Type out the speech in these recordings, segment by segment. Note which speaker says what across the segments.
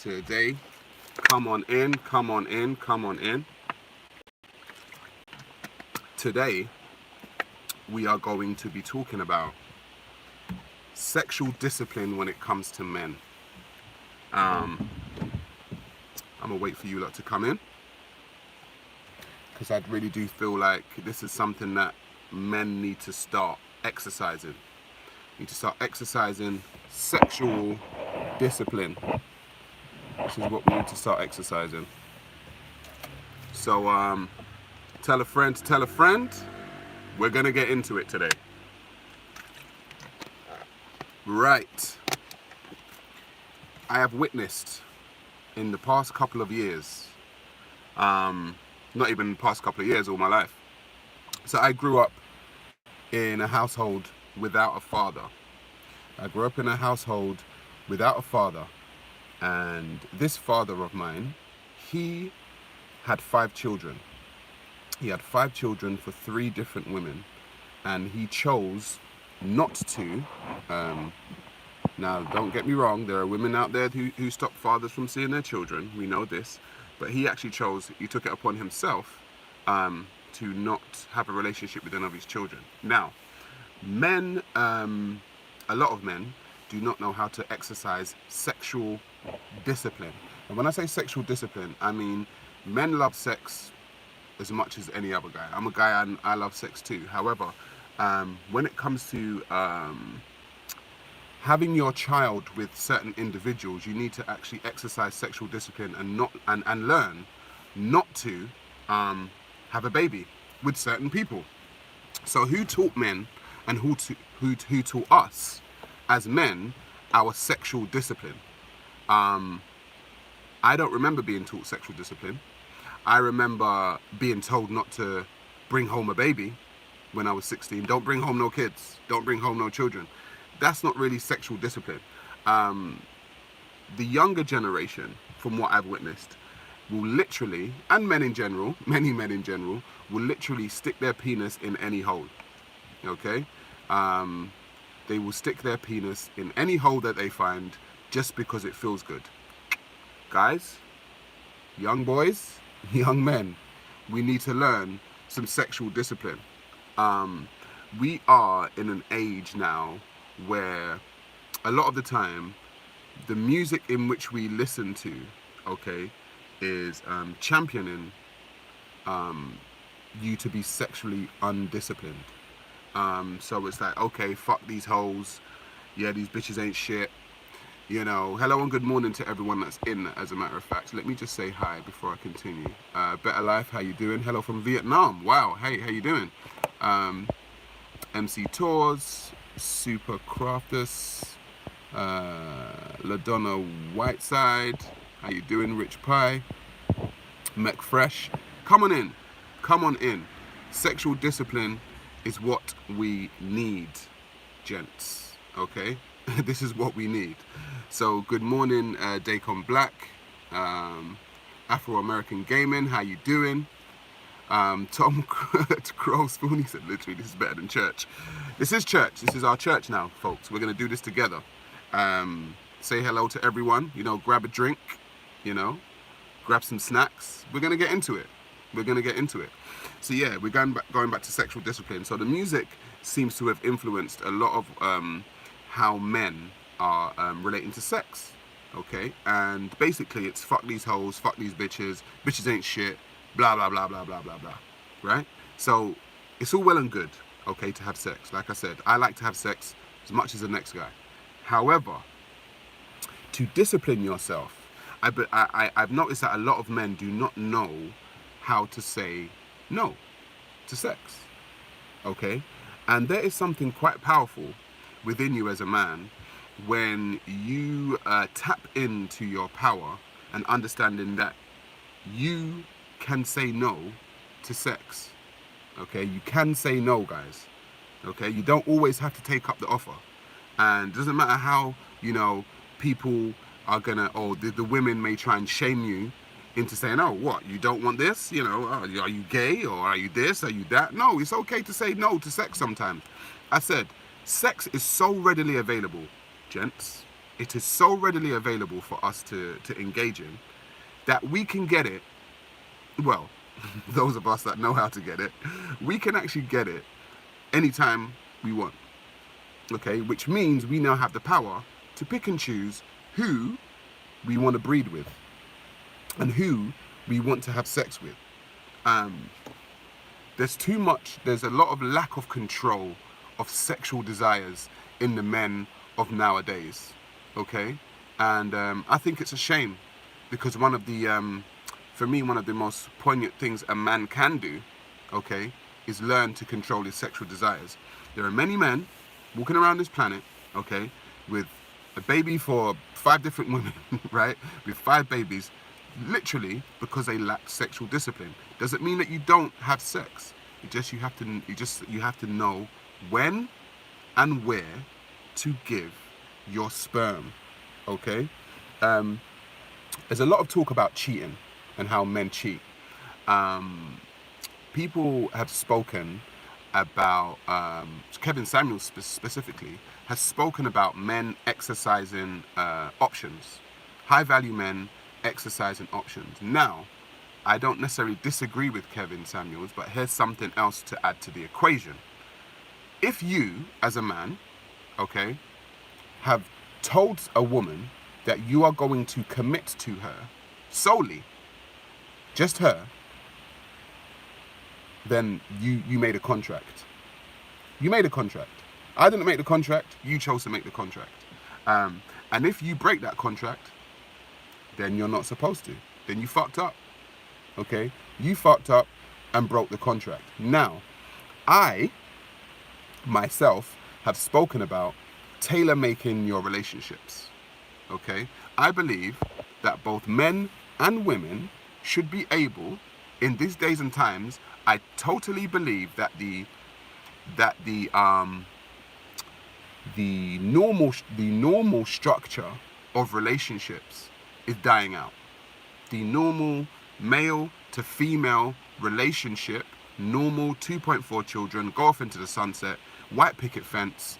Speaker 1: today. Come on in, come on in, come on in. Today, we are going to be talking about sexual discipline when it comes to men. I'm gonna wait for you lot to come in, because I really do feel like this is something that men need to start exercising. Need to start exercising sexual discipline. This is what we need to start exercising. So tell a friend to tell a friend. We're gonna get into it today. Right. I have witnessed in the past couple of years, not even the past couple of years, all my life. So I grew up in a household without a father. I grew up in a household without a father. And this father of mine, he had 5 children. He had 5 children for 3 different women. And he chose not to. Now, don't get me wrong, there are women out there who stop fathers from seeing their children. We know this. But he actually chose, he took it upon himself to not have a relationship with any of his children. Now, men, a lot of men, do not know how to exercise sexual discipline. And when I say sexual discipline, I mean men love sex as much as any other guy. I'm a guy and I love sex too. However, when it comes to having your child with certain individuals, you need to actually exercise sexual discipline and learn not to have a baby with certain people. So who taught men and who taught us as men our sexual discipline? I don't remember being taught sexual discipline. I remember being told not to bring home a baby when I was 16. Don't bring home no kids. Don't bring home no children. That's not really sexual discipline. The younger generation, from what I've witnessed, will literally, and men in general, many men in general, will literally stick their penis in any hole. Okay? They will stick their penis in any hole that they find just because it feels good. Guys, young boys, young men, we need to learn some sexual discipline. We are in an age now where a lot of the time the music in which we listen to, okay, is championing you to be sexually undisciplined. So it's like, okay, fuck these hoes, yeah, these bitches ain't shit, you know. Hello and good morning to everyone that's in, as a matter of fact. Let me just say hi before I continue. Better Life, how you doing? Hello from Vietnam. Wow, hey, how you doing? MC Tours, Super Craftus, LaDonna Whiteside, how you doing? Rich Pie, Mec Fresh. Come on in, come on in. Sexual discipline is what we need, gents, okay? This is what we need. So good morning, Dacon Black, Afro-American Gaming, how you doing? Tom Crow Spoon, he said literally this is better than church. This is church, this is our church now, folks. We're gonna do this together. Say hello to everyone, you know, grab a drink, you know, grab some snacks. We're gonna get into it. We're gonna get into it. So yeah, we're going back to sexual discipline. So the music seems to have influenced a lot of how men are relating to sex, okay? And basically it's fuck these hoes, fuck these bitches, bitches ain't shit, blah, blah, blah, blah, blah, blah, blah, right? So it's all well and good, okay, to have sex. Like I said, I like to have sex as much as the next guy. However, to discipline yourself, I've noticed that a lot of men do not know how to say no to sex, okay? And there is something quite powerful within you as a man when you tap into your power and understanding that you can say no to sex, okay? You can say no, guys, okay? You don't always have to take up the offer. And it doesn't matter how, you know, people are gonna, or the women may try and shame you into saying, oh, what, you don't want this? You know, are you gay, or are you this, are you that? No, it's okay to say no to sex sometimes. I said, sex is so readily available, gents. it is so readily available for us to engage in that we can get it. Well, those of us that know how to get it, we can actually get it anytime we want. Okay, which means we now have the power to pick and choose who we want to breed with and who we want to have sex with. There's a lot of lack of control of sexual desires in the men of nowadays, okay? And I think it's a shame, because for me, one of the most poignant things a man can do, okay, is learn to control his sexual desires. There are many men walking around this planet, okay, with a baby for 5 different women, right? With 5 babies, literally because they lack sexual discipline. Doesn't mean that you don't have sex. You have to know when and where to give your sperm, okay? There's a lot of talk about cheating and how men cheat. People have spoken about, Kevin Samuels specifically, has spoken about men exercising options. High-value men exercising options. Now, I don't necessarily disagree with Kevin Samuels, but here's something else to add to the equation. If you, as a man, okay, have told a woman that you are going to commit to her solely, just her, then you made a contract. You made a contract. I didn't make the contract, you chose to make the contract. And if you break that contract, then you're not supposed to. Then you fucked up. Okay? You fucked up and broke the contract. Now, I, myself, have spoken about tailor-making your relationships. Okay? I believe that both men and women should be able, in these days and times, I totally believe that the normal structure of relationships is dying out. The normal male to female relationship, normal 2.4 children, go off into the sunset, white picket fence,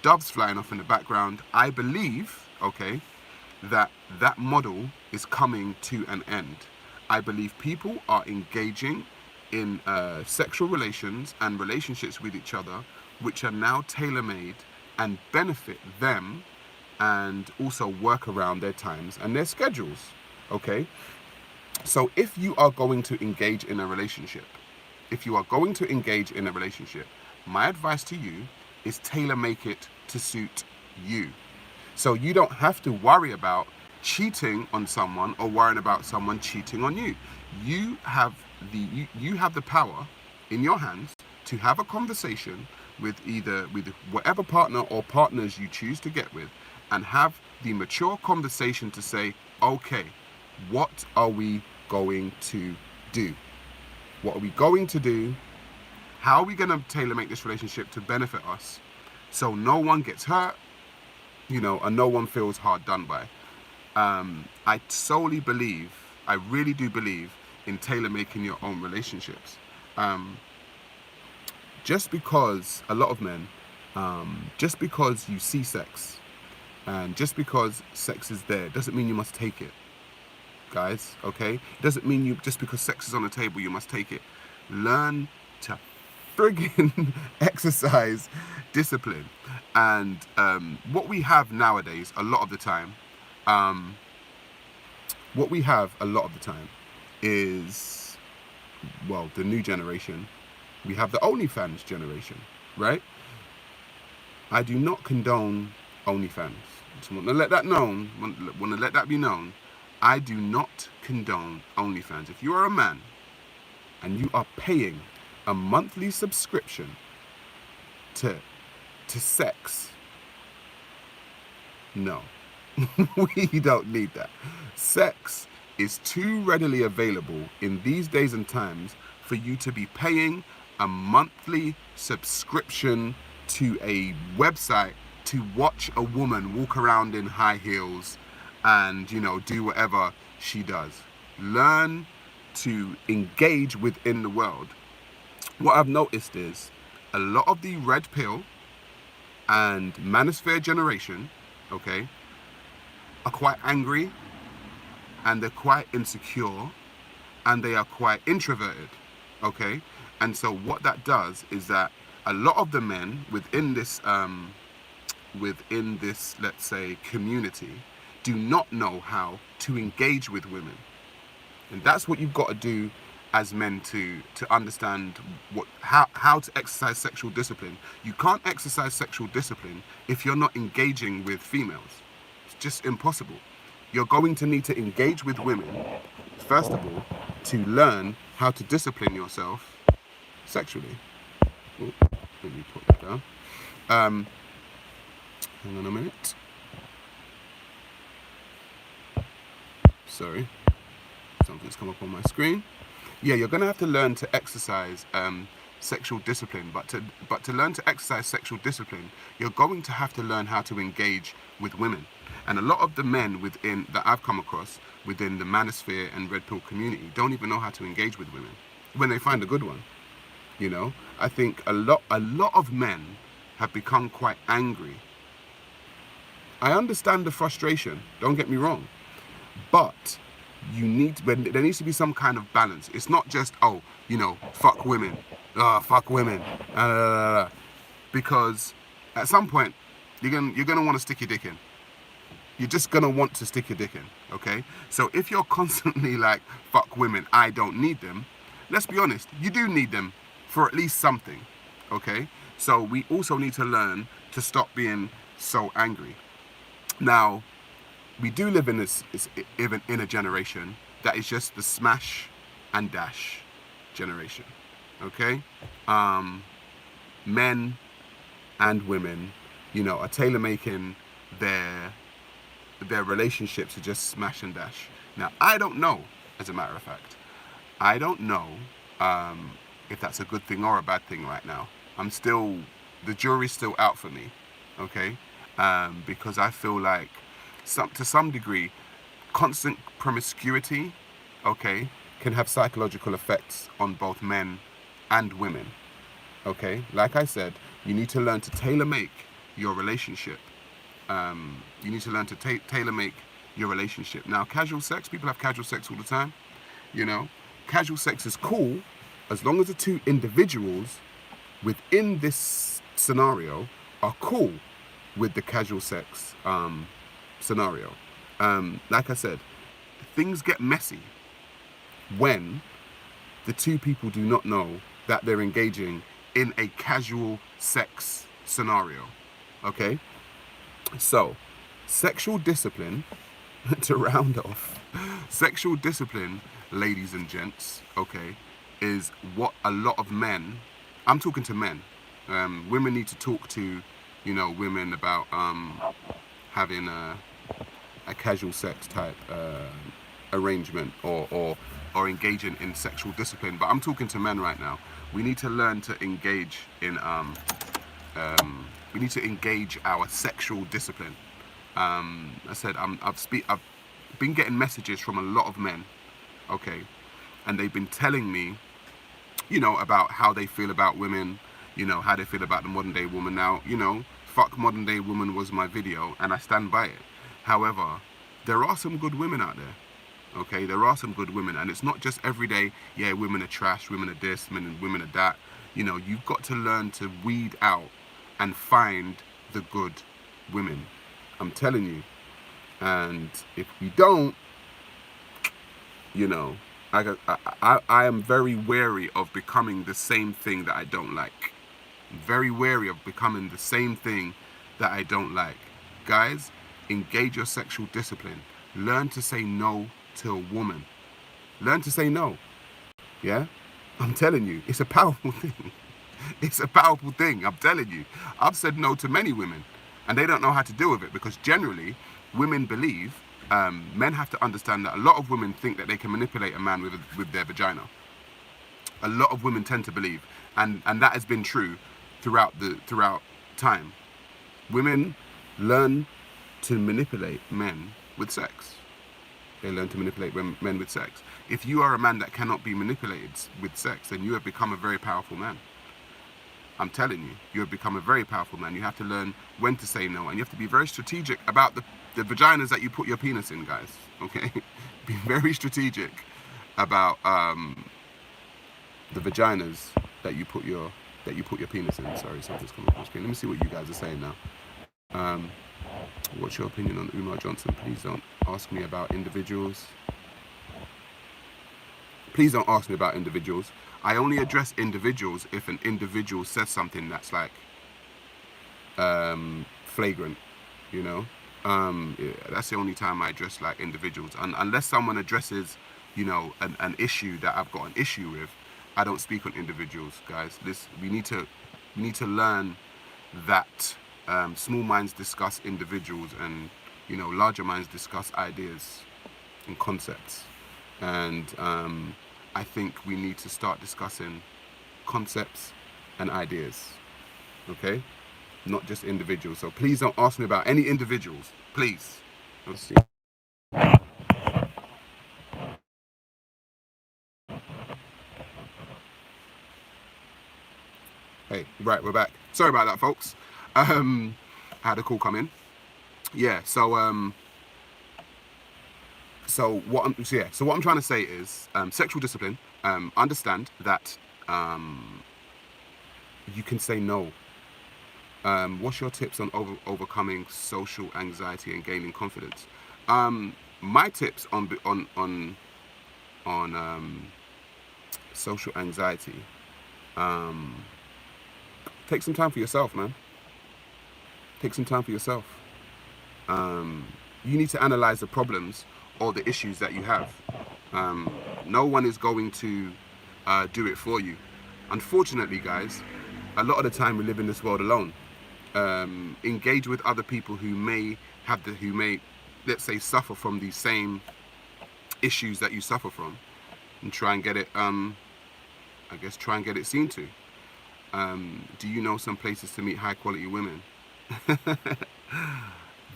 Speaker 1: doves flying off in the background. I believe, okay, that model is coming to an end. I believe people are engaging in sexual relations and relationships with each other, which are now tailor-made and benefit them, and also work around their times and their schedules, okay? So if you are going to engage in a relationship, my advice to you is tailor-make it to suit you. So you don't have to worry about cheating on someone or worrying about someone cheating on you. You have the power in your hands to have a conversation with whatever partner or partners you choose to get with, and have the mature conversation to say, okay, what are we going to do? What are we going to do? How are we going to tailor-make this relationship to benefit us so no one gets hurt, and no one feels hard done by? I really do believe in tailor-making your own relationships. Just because a lot of men, just because you see sex and just because sex is there, doesn't mean you must take it, guys, okay? It doesn't mean just because sex is on the table, you must take it. Learn to friggin' exercise discipline. And what we have nowadays, a lot of the time, is, well, the new generation. We have the OnlyFans generation, right? I do not condone OnlyFans. Just want to let that be known. I do not condone OnlyFans. If you are a man and you are paying a monthly subscription to sex, no, we don't need that. Sex is too readily available in these days and times for you to be paying a monthly subscription to a website to watch a woman walk around in high heels and, do whatever she does. Learn to engage within the world. What I've noticed is a lot of the red pill and manosphere generation, okay, are quite angry, and they're quite insecure, and they are quite introverted, okay? And so what that does is that a lot of the men within this, let's say, community, do not know how to engage with women. And that's what you've got to do as men to understand how to exercise sexual discipline. You can't exercise sexual discipline if you're not engaging with females. It's just impossible. You're going to need to engage with women, first of all, to learn how to discipline yourself sexually. Ooh, let me put that down. Hang on a minute. Sorry, something's come up on my screen. Yeah, you're going to have to learn to exercise sexual discipline, but to learn to exercise sexual discipline, you're going to have to learn how to engage with women. And a lot of the men that I've come across within the manosphere and red pill community don't even know how to engage with women when they find a good one. You know, I think a lot of men have become quite angry. I understand the frustration, don't get me wrong, but there needs to be some kind of balance. It's not just, fuck women, fuck women, because at some point you're gonna want to stick your dick in. You're just gonna want to stick your dick in, okay? So if you're constantly like, fuck women, I don't need them, let's be honest, you do need them for at least something, okay? So we also need to learn to stop being so angry. Now, we do live in a generation that is just the smash and dash generation, okay? Men and women, are tailor-making their relationships to just smash and dash. Now, I don't know, as a matter of fact. I don't know if that's a good thing or a bad thing right now. The jury's still out for me, okay? Because I feel like, to some degree, constant promiscuity, okay, can have psychological effects on both men and women, okay? Like I said, you need to learn to tailor-make your relationship. You need to learn to tailor-make your relationship. Now, casual sex, people have casual sex all the time, Casual sex is cool as long as the two individuals within this scenario are cool with the casual sex scenario. Like I said, things get messy when the two people do not know that they're engaging in a casual sex scenario, okay? So, sexual discipline, to round off, sexual discipline, ladies and gents, okay, is what a lot of men, I'm talking to men, women need to talk to, women about having a casual sex type arrangement or engaging in sexual discipline. But I'm talking to men right now. We need to learn to engage in we need to engage our sexual discipline. I said I've been getting messages from a lot of men, okay, and they've been telling me, about how they feel about women, how they feel about the modern day woman. Now, fuck modern day woman was my video, and I stand by it. However, there are some good women out there. Okay, there are some good women, and it's not just every day, yeah, women are trash, women are this, women are that. You've got to learn to weed out and find the good women. I'm telling you. And if we don't, I am very wary of becoming the same thing that I don't like. I'm very wary of becoming the same thing that I don't like. Guys, engage your sexual discipline. Learn to say no to a woman. Learn to say no. Yeah? I'm telling you, it's a powerful thing. It's a powerful thing, I'm telling you. I've said no to many women, and they don't know how to deal with it, because generally, women believe, men have to understand that a lot of women think that they can manipulate a man with their vagina. A lot of women tend to believe, and that has been true throughout time. Women learn to manipulate men with sex. They learn to manipulate men with sex. If you are a man that cannot be manipulated with sex, then you have become a very powerful man. I'm telling you, you have become a very powerful man. You have to learn when to say no, and you have to be very strategic about the vaginas that you put your penis in, guys. Okay, be very strategic about the vaginas that you put your penis in. Sorry, something's coming across screen. Let me see what you guys are saying now. What's your opinion on Umar Johnson? Please don't ask me about individuals. Please don't ask me about individuals. I only address individuals if an individual says something that's like flagrant, you know. Yeah, that's the only time I address like individuals. And unless someone addresses, you know, an issue that I've got an issue with, I don't speak on individuals, guys. We need to learn that small minds discuss individuals, and you know, larger minds discuss ideas and concepts. And I think we need to start discussing concepts and ideas, okay? Not just individuals. So please don't ask me about any individuals, please. Let's see. Hey, right, we're back. Sorry about that, folks. I had a call come in. Yeah, so what I'm trying to say is sexual discipline. Understand that you can say no. What's your tips on overcoming social anxiety and gaining confidence? My tips on social anxiety. Take some time for yourself, man. Take some time for yourself. You need to analyze the problems or the issues that you have. No one is going to do it for you. Unfortunately, guys, a lot of the time we live in this world alone. Engage with other people who may, let's say, suffer from these same issues that you suffer from, and try and get it, try and get it seen to. Do you know some places to meet high quality women?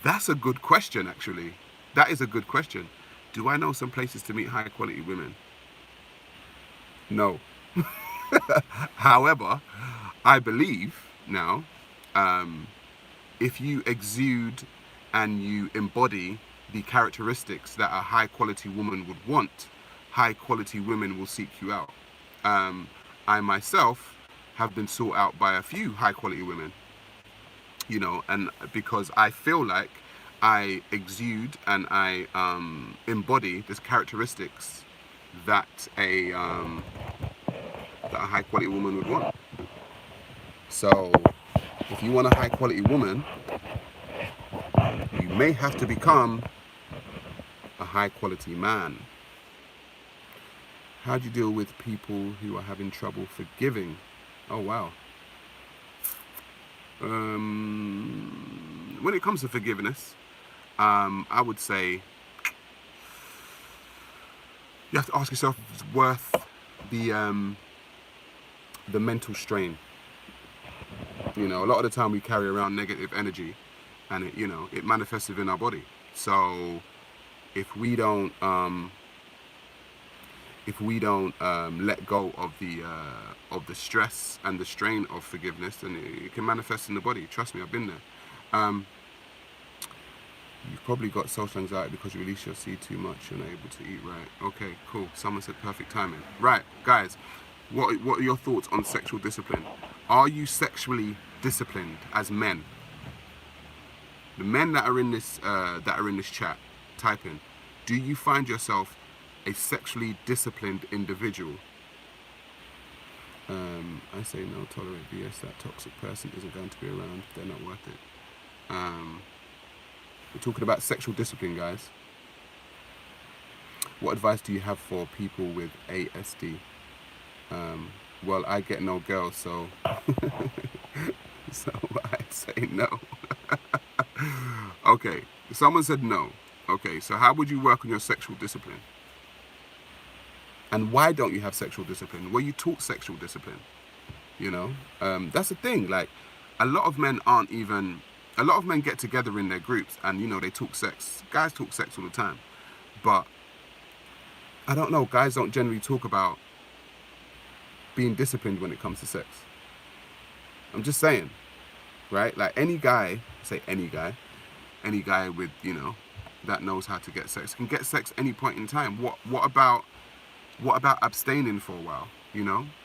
Speaker 1: That's a good question, actually. That is a good question. Do I know some places to meet high quality women? No. However, I believe now, if you exude and you embody the characteristics that a high quality woman would want, high quality women will seek you out. I myself have been sought out by a few high quality women, you know, and because I feel like I exude and I embody these characteristics that a high quality woman would want. So if you want a high quality woman, you may have to become a high quality man. How do you deal with people who are having trouble forgiving? Oh wow. When it comes to forgiveness, I would say you have to ask yourself if it's worth the mental strain. You know, a lot of the time we carry around negative energy, and it, you know, it manifests within our body. So if we don't let go of the stress and the strain of forgiveness, then it can manifest in the body. Trust me, I've been there. You've probably got social anxiety because you release your seed too much. You're not able to eat right. Okay, cool. Someone said perfect timing. Right, guys, what are your thoughts on sexual discipline? Are you sexually disciplined as men? The men that are in this chat, type in. Do you find yourself a sexually disciplined individual? I say no, tolerate BS. That toxic person isn't going to be around. They're not worth it. We're talking about sexual discipline, guys. What advice do you have for people with ASD? Well, I get no girls, so so I'd say no. Okay, someone said no. Okay, so how would you work on your sexual discipline? And why don't you have sexual discipline? Were you taught sexual discipline? You know, that's the thing. Like, a lot of men get together in their groups and, you know, they talk sex. Guys talk sex all the time. But, I don't know, guys don't generally talk about being disciplined when it comes to sex. I'm just saying, right? Like any guy with, that knows how to get sex can get sex any point in time. What about abstaining for a while?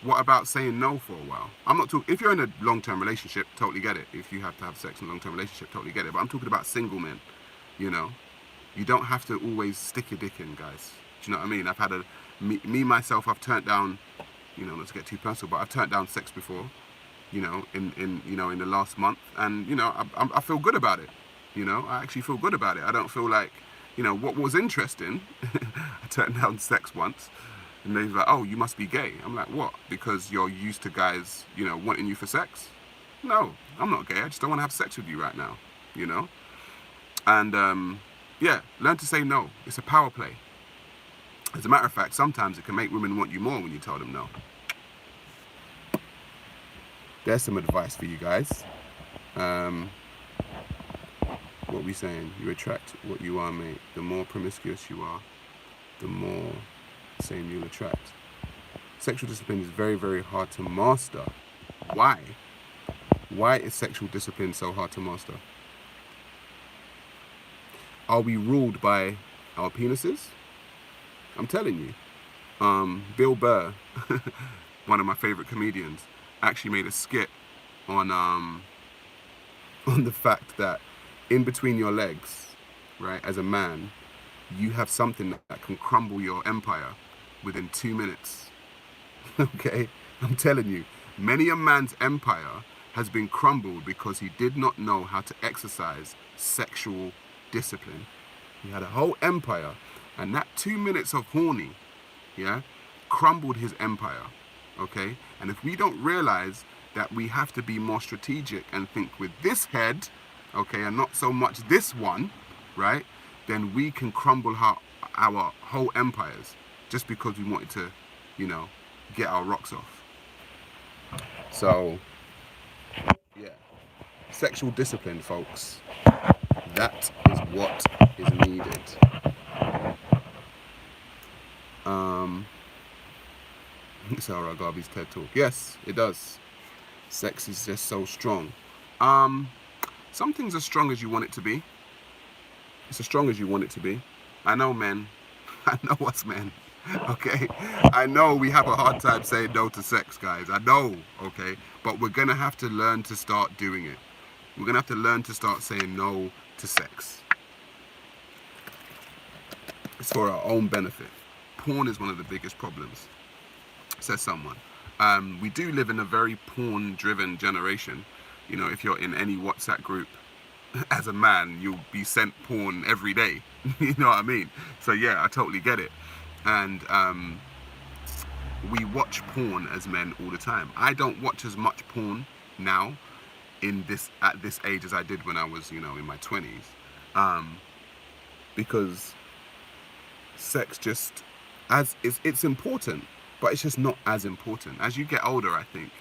Speaker 1: What about saying no for a while? I'm not talking, if you're in a long-term relationship, totally get it. If you have to have sex in a long-term relationship, totally get it. But I'm talking about single men. You don't have to always stick your dick in, guys. Do you know what I mean? I've had myself, I've turned down, not to get too personal, but I've turned down sex before, in the last month, and I feel good about it. I actually feel good about it. I don't feel like, what was interesting. I turned down sex once, and they're like, "Oh, you must be gay." I'm like, "What? Because you're used to guys, wanting you for sex?" No, I'm not gay. I just don't want to have sex with you right now. And yeah, learn to say no. It's a power play. As a matter of fact, sometimes it can make women want you more when you tell them no. There's some advice for you guys. What we saying? You attract what you are, mate. The more promiscuous you are, the more same you'll attract. Sexual discipline is very, very hard to master. Why? Why is sexual discipline so hard to master? Are we ruled by our penises? I'm telling you. Bill Burr, one of my favorite comedians, actually made a skit on the fact that in between your legs, right, as a man, you have something that can crumble your empire within 2 minutes. Okay? I'm telling you, many a man's empire has been crumbled because he did not know how to exercise sexual discipline. He had a whole empire, and that 2 minutes of horny, crumbled his empire. Okay? And if we don't realize that we have to be more strategic and think with this head, okay, and not so much this one, right, then we can crumble our whole empires just because we wanted to, get our rocks off. So, yeah, sexual discipline, folks. That is what is needed. Sarah Garvey's TED Talk. Yes, it does. Sex is just so strong. Something's as strong as you want it to be. It's as strong as you want it to be. I know, men. I know us men. Okay? I know we have a hard time saying no to sex, guys. I know, okay? But we're going to have to learn to start doing it. We're going to have to learn to start saying no to sex. It's for our own benefit. Porn is one of the biggest problems, says someone. We do live in a very porn-driven generation. If you're in any WhatsApp group, as a man, you'll be sent porn every day. You know what I mean? So yeah, I totally get it. And we watch porn as men all the time. I don't watch as much porn now at this age as I did when I was, in my 20s. Because sex just, it's important, but it's just not as important. As you get older, I think,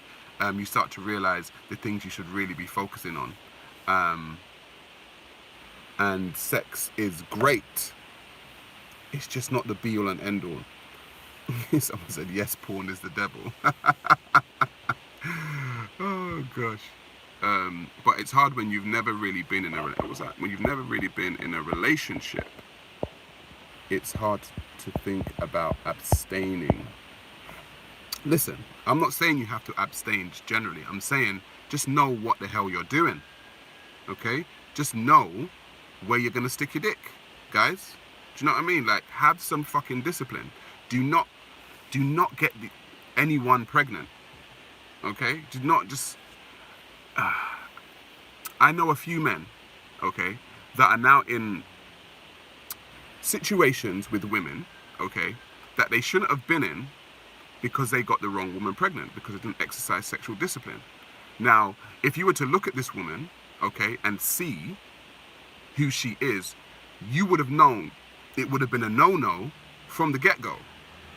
Speaker 1: you start to realize the things you should really be focusing on. And sex is great. It's just not the be-all and end-all. Someone said, yes, porn is the devil. Oh, gosh. But it's hard when you've never really been in when you've never really been in a relationship. It's hard to think about abstaining. Listen, I'm not saying you have to abstain generally. I'm saying just know what the hell you're doing. Okay? Just know where you're going to stick your dick, guys. Do you know what I mean? Like, have some fucking discipline. Do not get anyone pregnant. Okay? Do not just... I know a few men, okay, that are now in situations with women, okay, that they shouldn't have been in because they got the wrong woman pregnant, because they didn't exercise sexual discipline. Now, if you were to look at this woman, okay, and see who she is, you would have known it would have been a no-no from the get-go,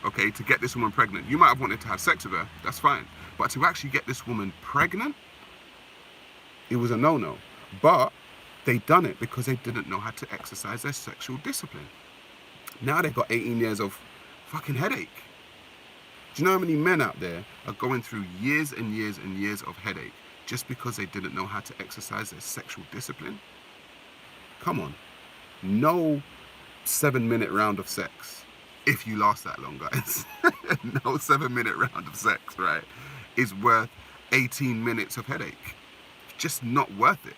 Speaker 1: okay, to get this woman pregnant. You might have wanted to have sex with her, that's fine. But to actually get this woman pregnant, it was a no-no. But they done it because they didn't know how to exercise their sexual discipline. Now they've got 18 years of fucking headache. Do you know how many men out there are going through years and years and years of headache just because they didn't know how to exercise their sexual discipline? Come on. No 7-minute round of sex, if you last that long, guys. No 7-minute round of sex, right, is worth 18 minutes of headache. Just not worth it,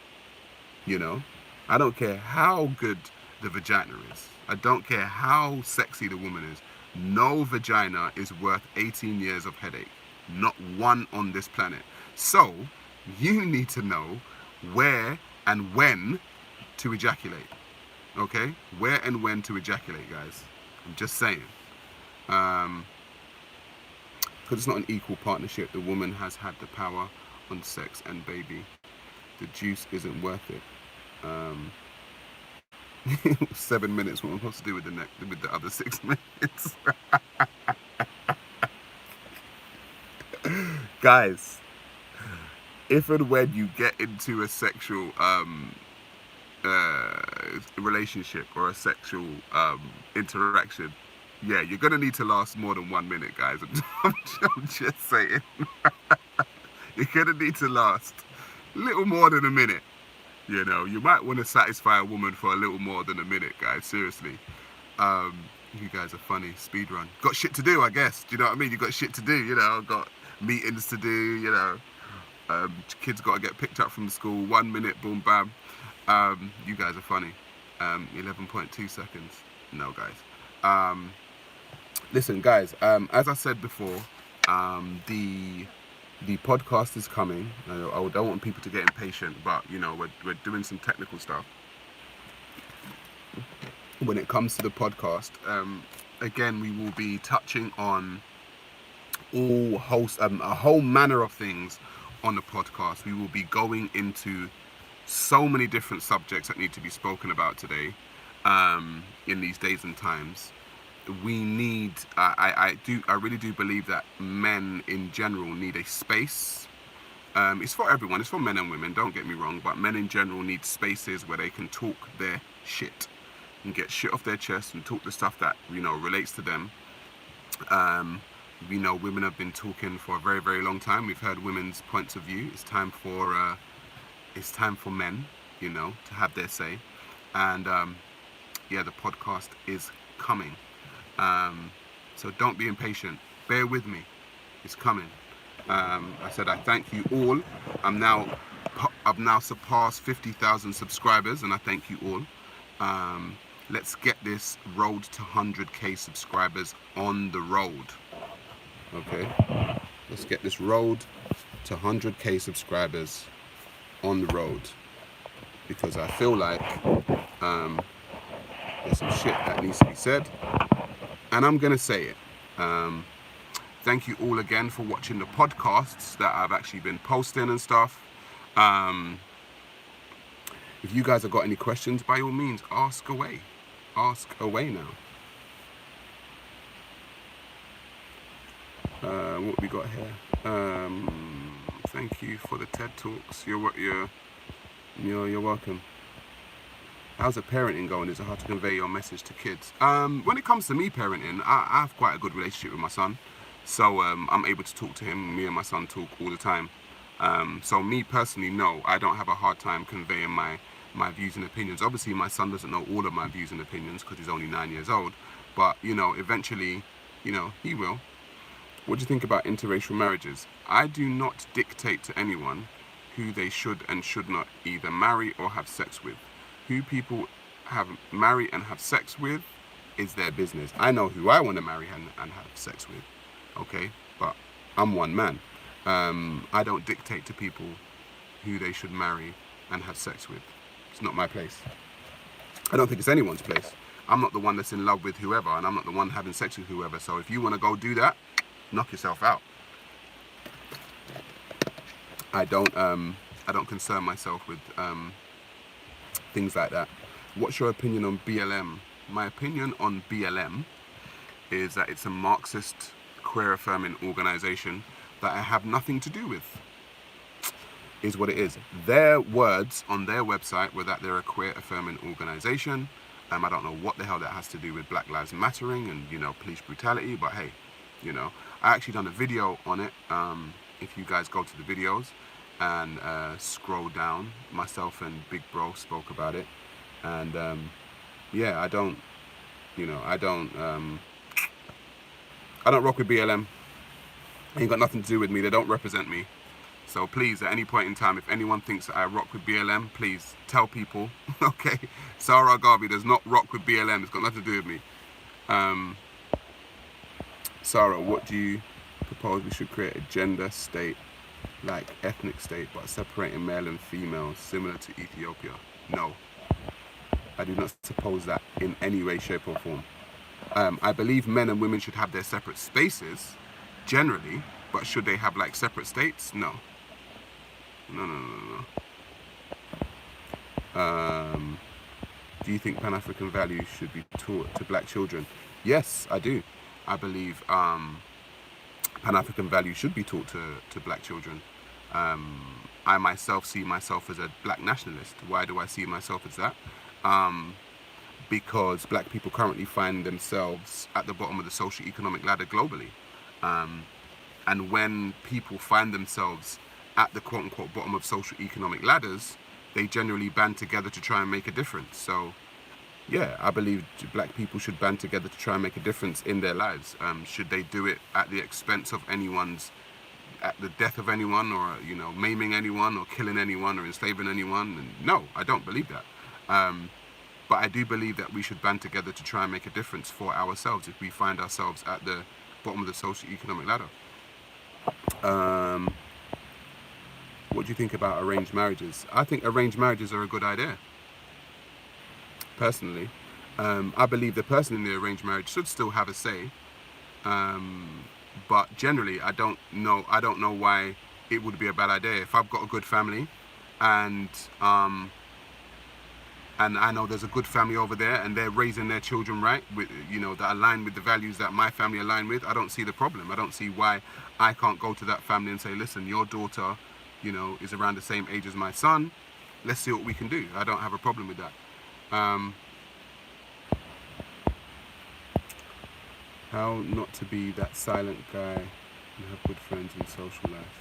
Speaker 1: you know? I don't care how good the vagina is. I don't care how sexy the woman is. No vagina is worth 18 years of headache. Not one on this planet. So, you need to know where and when to ejaculate. Okay? Where and when to ejaculate, guys. I'm just saying. Because it's not an equal partnership. The woman has had the power on sex and baby. The juice isn't worth it. 7 minutes. What am I supposed to do with the other 6 minutes? Guys, if and when you get into a sexual relationship or a sexual interaction, yeah, you're gonna need to last more than 1 minute, guys. I'm just saying. You're gonna need to last a little more than a minute. You know, you might want to satisfy a woman for a little more than a minute, guys. Seriously. You guys are funny. Speed run. Got shit to do, I guess. Do you know what I mean? You got shit to do, you know. Got meetings to do, you know. Kids got to get picked up from school. 1 minute, boom, bam. You guys are funny. 11.2 seconds. No, guys. Listen, guys. As I said before, the podcast is coming. I don't want people to get impatient, but you know, we're doing some technical stuff. When it comes to the podcast, again, we will be touching on a whole manner of things on the podcast. We will be going into so many different subjects that need to be spoken about today, in these days and times. We need, I really do believe that men in general need a space. It's for everyone, it's for men and women, don't get me wrong, but men in general need spaces where they can talk their shit and get shit off their chest and talk the stuff that, you know, relates to them. We know women have been talking for a very, very long time. We've heard women's points of view. It's time for men, you know, to have their say. And yeah, the podcast is coming. So don't be impatient. Bear with me. It's coming. I said I thank you all. I've now surpassed 50,000 subscribers, and I thank you all. Let's get this road to 100k subscribers on the road. Okay, let's get this road to 100k subscribers on the road, because I feel like there's some shit that needs to be said, and I'm gonna say it. Thank you all again for watching the podcasts that I've actually been posting and stuff. If you guys have got any questions, by all means, ask away. Ask away now. What we got here? Thank you for the TED Talks. You're welcome. How's the parenting going? Is it hard to convey your message to kids? When it comes to me parenting, I have quite a good relationship with my son. So I'm able to talk to him. Me and my son talk all the time. So me personally, no, I don't have a hard time conveying my views and opinions. Obviously, my son doesn't know all of my views and opinions because he's only 9 years old. But, you know, eventually, you know, he will. What do you think about interracial marriages? I do not dictate to anyone who they should and should not either marry or have sex with. Who people marry and have sex with is their business. I know who I want to marry and have sex with, okay? But I'm one man. I don't dictate to people who they should marry and have sex with. It's not my place. I don't think it's anyone's place. I'm not the one that's in love with whoever, and I'm not the one having sex with whoever. So if you want to go do that, knock yourself out. I don't concern myself with things like that. What's your opinion on BLM? My opinion on BLM is that it's a Marxist, queer-affirming organization that I have nothing to do with. Is what it is. Their words on their website were that they're a queer-affirming organization. I don't know what the hell that has to do with Black Lives Mattering and, you know, police brutality, but hey, you know, I actually done a video on it. If you guys go to the videos, and scroll down. Myself and Big Bro spoke about it, and yeah, I don't rock with BLM. Ain't got nothing to do with me. They don't represent me. So please, at any point in time, if anyone thinks that I rock with BLM, please tell people. Okay, Sarah Garvey does not rock with BLM. It's got nothing to do with me. Sarah, what do you propose we should create a gender state, like ethnic state, but separating male and female, similar to Ethiopia? No, I do not suppose that in any way, shape or form. I believe men and women should have their separate spaces, generally, but should they have like separate states? No. No. Do you think Pan-African values should be taught to black children? Yes, I do. I believe Pan-African values should be taught to black children. I myself see myself as a black nationalist. Why do I see myself as that? Because black people currently find themselves at the bottom of the social economic ladder globally. And when people find themselves at the quote-unquote bottom of social economic ladders, they generally band together to try and make a difference. So yeah, I believe black people should band together to try and make a difference in their lives. Should they do it at the expense of at the death of anyone, or maiming anyone, or killing anyone, or enslaving anyone? And no, I don't believe that. But I do believe that we should band together to try and make a difference for ourselves if we find ourselves at the bottom of the social economic ladder. What do you think about arranged marriages? I think arranged marriages are a good idea. Personally, I believe the person in the arranged marriage should still have a say. But generally, I don't know why it would be a bad idea. If I've got a good family, and I know there's a good family over there, and they're raising their children right, with that align with the values that my family align with, I don't see the problem. I don't see why I can't go to that family and say, listen, your daughter, is around the same age as my son. Let's see what we can do. I don't have a problem with that. How not to be that silent guy and have good friends in social life.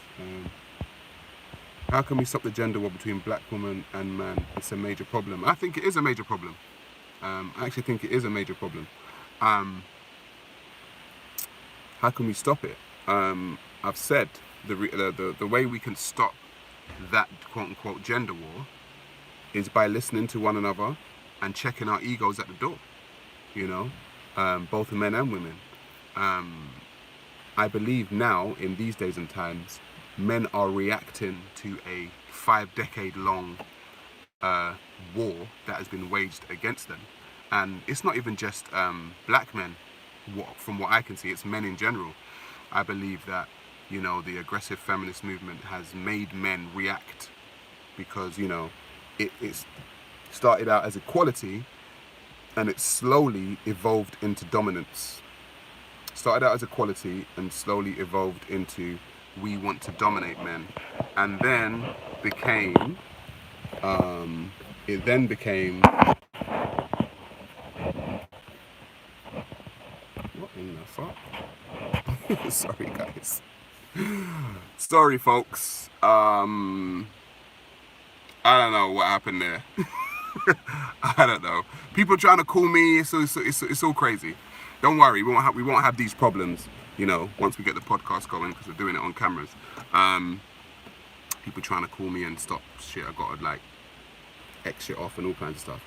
Speaker 1: How can we stop the gender war between black woman and man? It's a major problem. I think it is a major problem. I actually think it is a major problem. How can we stop it? I've said the way we can stop that quote-unquote gender war is by listening to one another and checking our egos at the door, both men and women. I believe now, in these days and times, men are reacting to a 5-decade-long war that has been waged against them. And it's not even just black men, from what I can see, it's men in general. I believe that, the aggressive feminist movement has made men react because, it's started out as equality and it slowly evolved into dominance. Started out as equality and slowly evolved into we want to dominate men, and then became what in the fuck? Sorry guys, sorry folks. I don't know what happened there. I don't know. People trying to call me. It's all crazy. Don't worry, we won't have these problems. Once we get the podcast going, because we're doing it on cameras. People trying to call me and stop shit. I gotta X shit off and all kinds of stuff.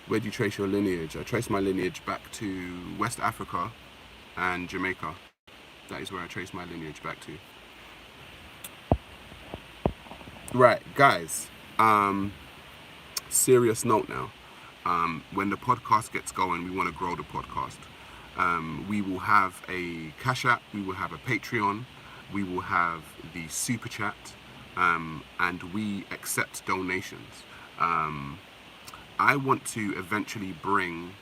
Speaker 1: Where do you trace your lineage? I trace my lineage back to West Africa and Jamaica. That is where I trace my lineage back to. Right, guys. Serious note now. When the podcast gets going, we want to grow the podcast. We will have a Cash App, we will have a Patreon, we will have the Super Chat, and we accept donations. I want to eventually bring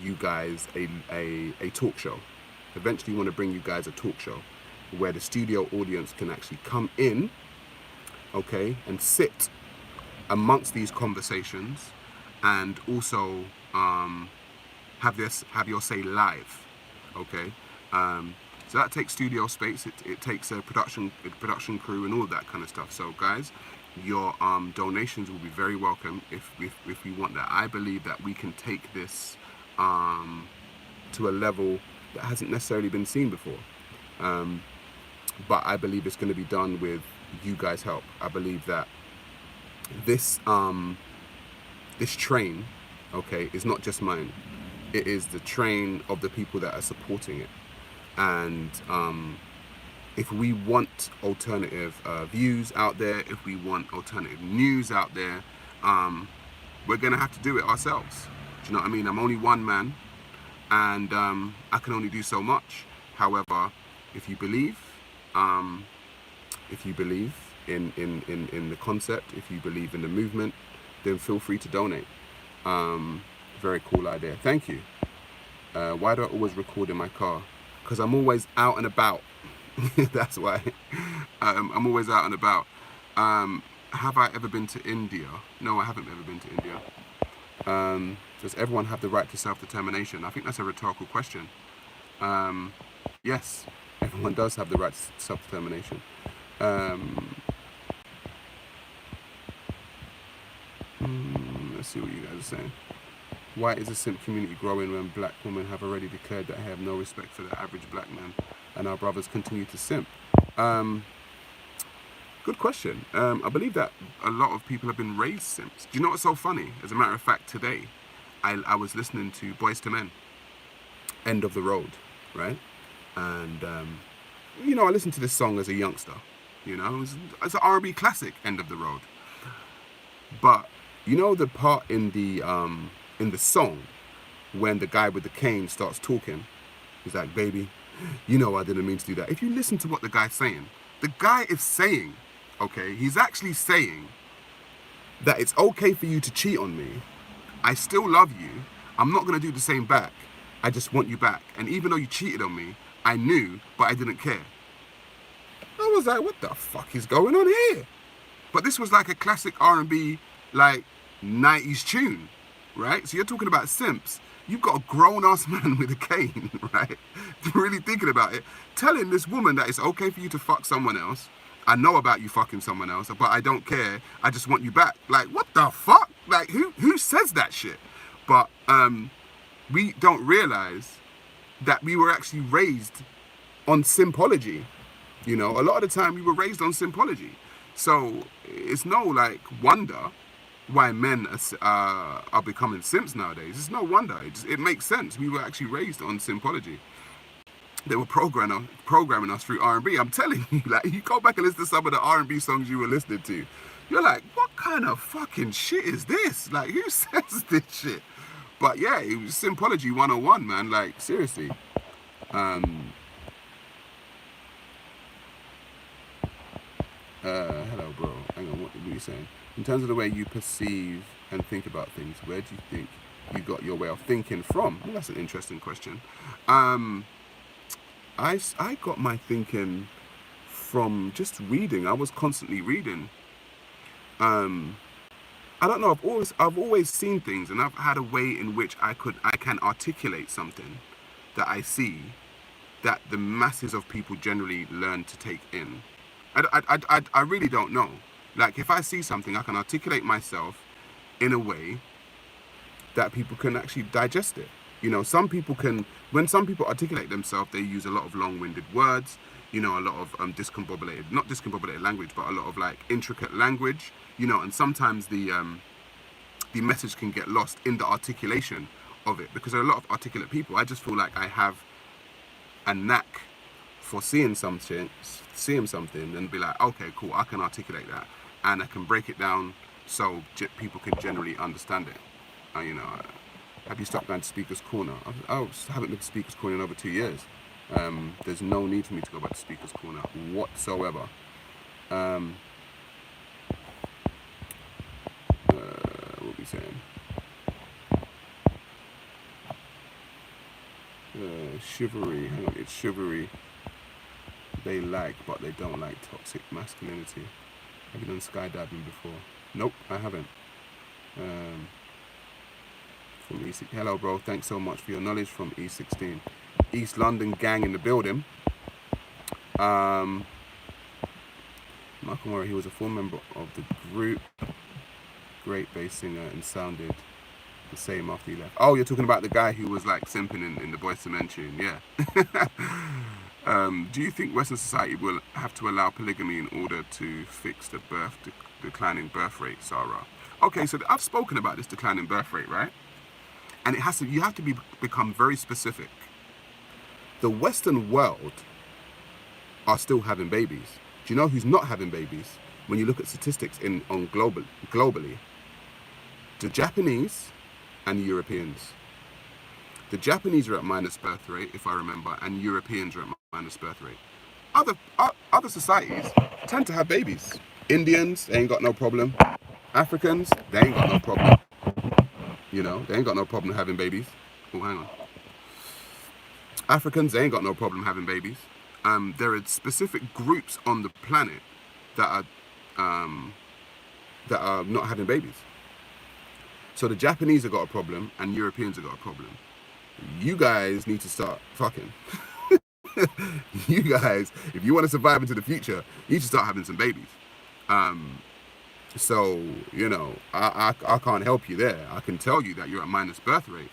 Speaker 1: you guys a talk show. Eventually want to bring you guys a talk show where the studio audience can actually come in, okay, and sit amongst these conversations, and also have your say live, okay? So that takes studio space. It takes a production crew and all of that kind of stuff. So guys, your donations will be very welcome if we want that. I believe that we can take this to a level that hasn't necessarily been seen before. But I believe it's going to be done with you guys' help. I believe that this this train, okay, is not just mine. It is the train of the people that are supporting it. And if we want alternative views out there, if we want alternative news out there, we're going to have to do it ourselves. Do you know what I mean? I'm only one man, and I can only do so much. However, if you believe in the concept, if you believe in the movement, then feel free to donate. Very cool idea. Thank you. Why do I always record in my car? Because I'm always out and about. That's why. I'm always out and about. Have I ever been to India? No, I haven't ever been to India. Does everyone have the right to self-determination? I think that's a rhetorical question. Yes, everyone does have the right to self-determination. Let's see what you guys are saying. Why is the simp community growing when black women have already declared that they have no respect for the average black man, and our brothers continue to simp? Good question. I believe that a lot of people have been raised simps. Do you know what's so funny? As a matter of fact, today, I was listening to Boyz II Men, End of the Road, right? And, you know, I listened to this song as a youngster. You know, it's an R&B classic, End of the Road. But, you know the part in the song when the guy with the cane starts talking? He's like, baby, you know I didn't mean to do that. If you listen to what the guy's saying, the guy is saying, okay, he's actually saying that it's okay for you to cheat on me. I still love you. I'm not going to do the same back. I just want you back. And even though you cheated on me, I knew, but I didn't care. I was like, what the fuck is going on here? But this was like a classic R&B, like 90s tune, right? So you're talking about simps. You've got a grown-ass man with a cane, right? Really thinking about it. Telling this woman that it's okay for you to fuck someone else. I know about you fucking someone else, but I don't care. I just want you back. Like, what the fuck? Like, who says that shit? But we don't realize that we were actually raised on simpology. You know, a lot of the time we were raised on simpology. So it's no, like, wonder why men are becoming simps nowadays. It's no wonder. It makes sense. We were actually raised on simpology. They were programming us through R&B. I'm telling you, like, you go back and listen to some of the R&B songs you were listening to, you're like, what kind of fucking shit is this? Like, who says this shit? But yeah, it was simpology 101, man. Like, seriously. Hello, bro. Hang on, what were you saying? In terms of the way you perceive and think about things, where do you think you got your way of thinking from? Well, that's an interesting question. I got my thinking from just reading. I was constantly reading. I don't know. I've always seen things, and I've had a way in which I can articulate something that I see that the masses of people generally learn to take in. I really don't know. Like, if I see something, I can articulate myself in a way that people can actually digest it. You know, some people can, when some people articulate themselves, they use a lot of long-winded words, you know, a lot of not discombobulated language, but a lot of like intricate language, you know, and sometimes the message can get lost in the articulation of it, because there are a lot of articulate people. I just feel like I have a knack for seeing something and be like, okay, cool, I can articulate that, and I can break it down so people can generally understand it. You know, have you stopped going to Speaker's Corner? I haven't been to Speaker's Corner in over 2 years. There's no need for me to go back to Speaker's Corner whatsoever. What are we saying? Chivalry, hang on, it's chivalry. They like, but they don't like toxic masculinity. Have you done skydiving before? Nope, I haven't. From E16. Hello, bro. Thanks so much for your knowledge from E16. East London gang in the building. Um, Malcolm Murray, he was a full member of the group. Great bass singer and sounded the same after he left. Oh, you're talking about the guy who was like simping in the Boyz II Men tune, yeah. Do you think Western society will have to allow polygamy in order to fix the declining birth rate, Sarah? Okay, so I've spoken about this declining birth rate, right? And you have to become very specific. The Western world are still having babies. Do you know who's not having babies? When you look at statistics globally, the Japanese and the Europeans. The Japanese are at minus birth rate, if I remember, and Europeans are at minus birth rate. Other societies tend to have babies. Indians, they ain't got no problem. Africans, they ain't got no problem. You know, they ain't got no problem having babies. Oh, hang on. Africans, they ain't got no problem having babies. There are specific groups on the planet that are not having babies. So the Japanese have got a problem and Europeans have got a problem. You guys need to start fucking. You guys, if you want to survive into the future, you need to start having some babies. So, you know, I can't help you there. I can tell you that you're at minus birth rate.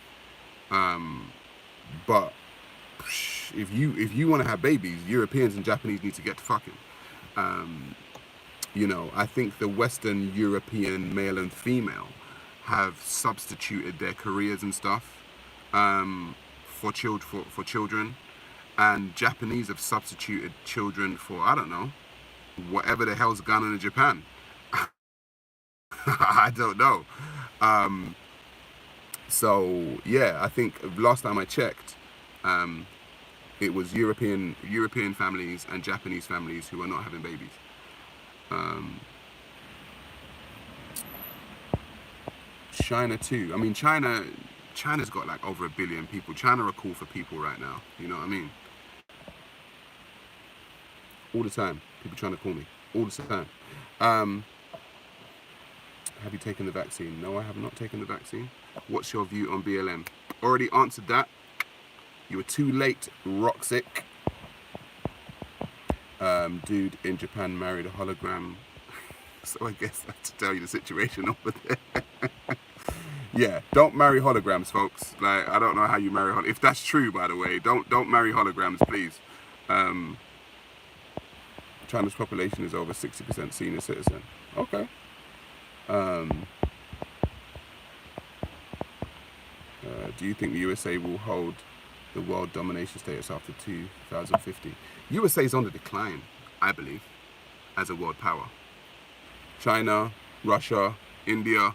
Speaker 1: But if you want to have babies, Europeans and Japanese need to get to fucking. You know, I think the Western European male and female have substituted their careers and stuff for children, and Japanese have substituted children for, I don't know, whatever the hell's gone on in Japan. I don't know. So yeah, I think last time I checked, it was European families and Japanese families who are not having babies. China too. I mean, China's got like over 1 billion people. China are cool for people right now. You know what I mean? All the time, people trying to call me. All the time. Have you taken the vaccine? No, I have not taken the vaccine. What's your view on BLM? Already answered that. You were too late, Roxic. Dude in Japan married a hologram. So I guess I have to tell you the situation over there. Yeah, don't marry holograms, folks. Like, I don't know how you marry holograms. If that's true, by the way, don't marry holograms, please. China's population is over 60% senior citizen. Okay. Do you think the USA will hold the world domination status after 2050? USA is on the decline, I believe, as a world power. China, Russia, India,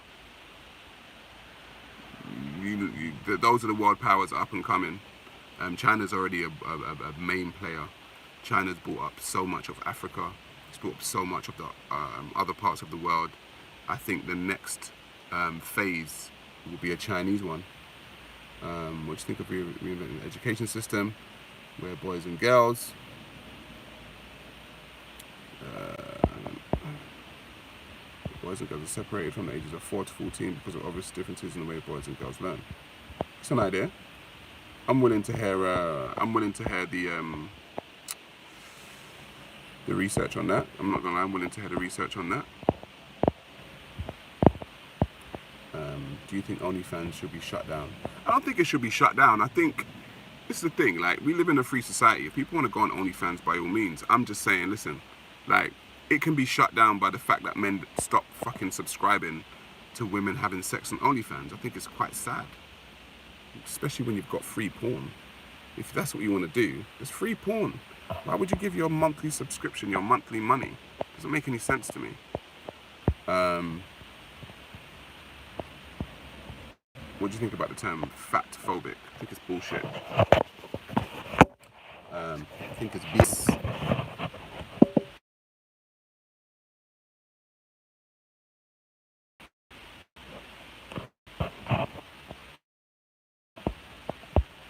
Speaker 1: those are the world powers up and coming. China's already a main player. China's brought up so much of Africa. It's brought up so much of the other parts of the world. I think the next phase will be a Chinese one. What do you think of reinventing the education system, where boys and girls are separated from the ages of 4 to 14 because of obvious differences in the way boys and girls learn? It's an idea. I'm willing to hear the research on that. I'm not gonna lie, I'm willing to hear the research on that. Do you think OnlyFans should be shut down? I don't think it should be shut down. I think this is the thing, like, we live in a free society. If people want to go on OnlyFans, by all means. I'm just saying, listen, like, it can be shut down by the fact that men stop fucking subscribing to women having sex on OnlyFans. I think it's quite sad, especially when you've got free porn. If that's what you want to do, it's free porn. Why would you give your monthly subscription, your monthly money? Doesn't make any sense to me. What do you think about the term fatphobic? I think it's bullshit. I think it's BS.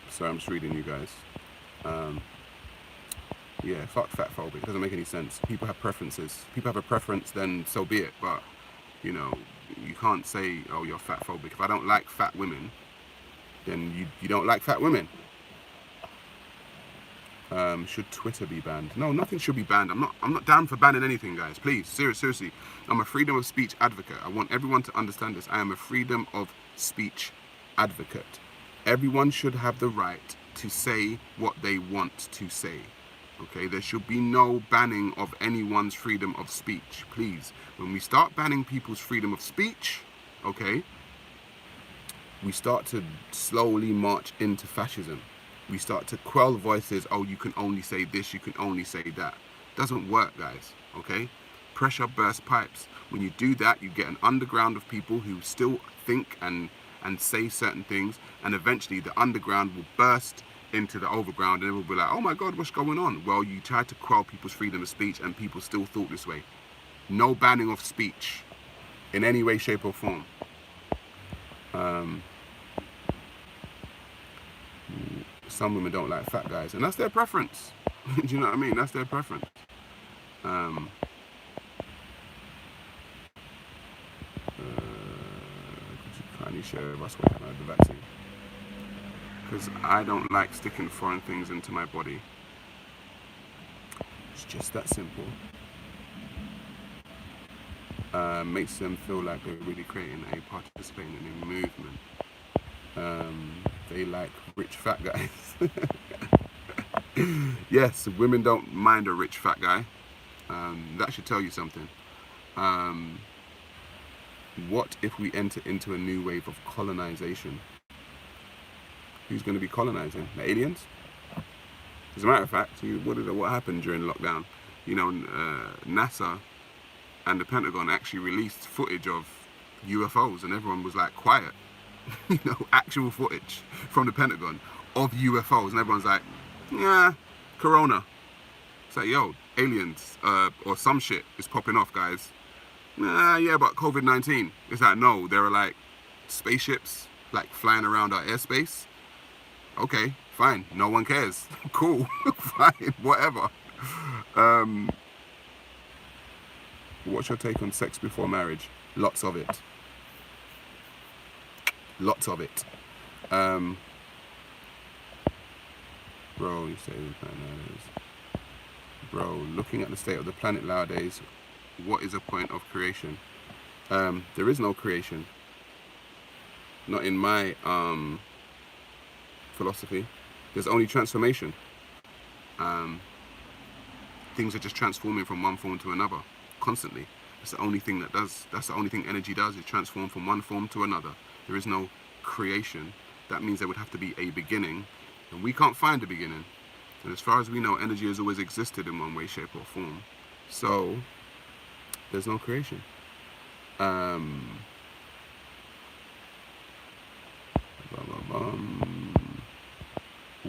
Speaker 1: Sorry, I'm just reading you guys. Yeah, fuck fatphobic. It doesn't make any sense. People have preferences. People have a preference, then so be it. But, you know, you can't say, oh, you're fatphobic. If I don't like fat women, then you don't like fat women. Should Twitter be banned? No, nothing should be banned. I'm not down for banning anything, guys. Please, seriously. I'm a freedom of speech advocate. I want everyone to understand this. I am a freedom of speech advocate. Everyone should have the right to say what they want to say. Okay, there should be no banning of anyone's freedom of speech. Please, when we start banning people's freedom of speech, okay, we start to slowly march into fascism. We start to quell voices. Oh, you can only say this, you can only say that. Doesn't work, guys. Okay, pressure bursts pipes. When you do that, you get an underground of people who still think and say certain things, and eventually the underground will burst into the overground, and it will be like, oh my God, what's going on? Well, you tried to quell people's freedom of speech, and people still thought this way. No banning of speech in any way, shape, or form. Some women don't like fat guys, and that's their preference. Do you know what I mean? That's their preference. Could you kindly share with us what kind of the vaccine? Because I don't like sticking foreign things into my body. It's just that simple. Makes them feel like they're really creating a participating in a movement. They like rich fat guys. Yes, women don't mind a rich fat guy. That should tell you something. What if we enter into a new wave of colonization? Who's going to be colonizing? The aliens? As a matter of fact, what happened during lockdown? You know, NASA and the Pentagon actually released footage of UFOs, and everyone was like, quiet. You know, actual footage from the Pentagon of UFOs, and everyone's like, yeah, Corona. It's like, yo, aliens or some shit is popping off, guys. Yeah, but COVID-19. It's like, no, there are like spaceships like flying around our airspace. Okay, fine, no one cares. Cool, fine, whatever. What's your take on sex before marriage? Lots of it. Lots of it. Bro, you say the planet nowadays. Bro, looking at the state of the planet nowadays, what is the point of creation? There is no creation. Not in my philosophy. There's only transformation. Things are just transforming from one form to another constantly. That's the only thing that's the only thing energy does, is transform from one form to another. There is no creation. That means there would have to be a beginning, and we can't find a beginning. And as far as we know, energy has always existed in one way, shape, or form. So there's no creation.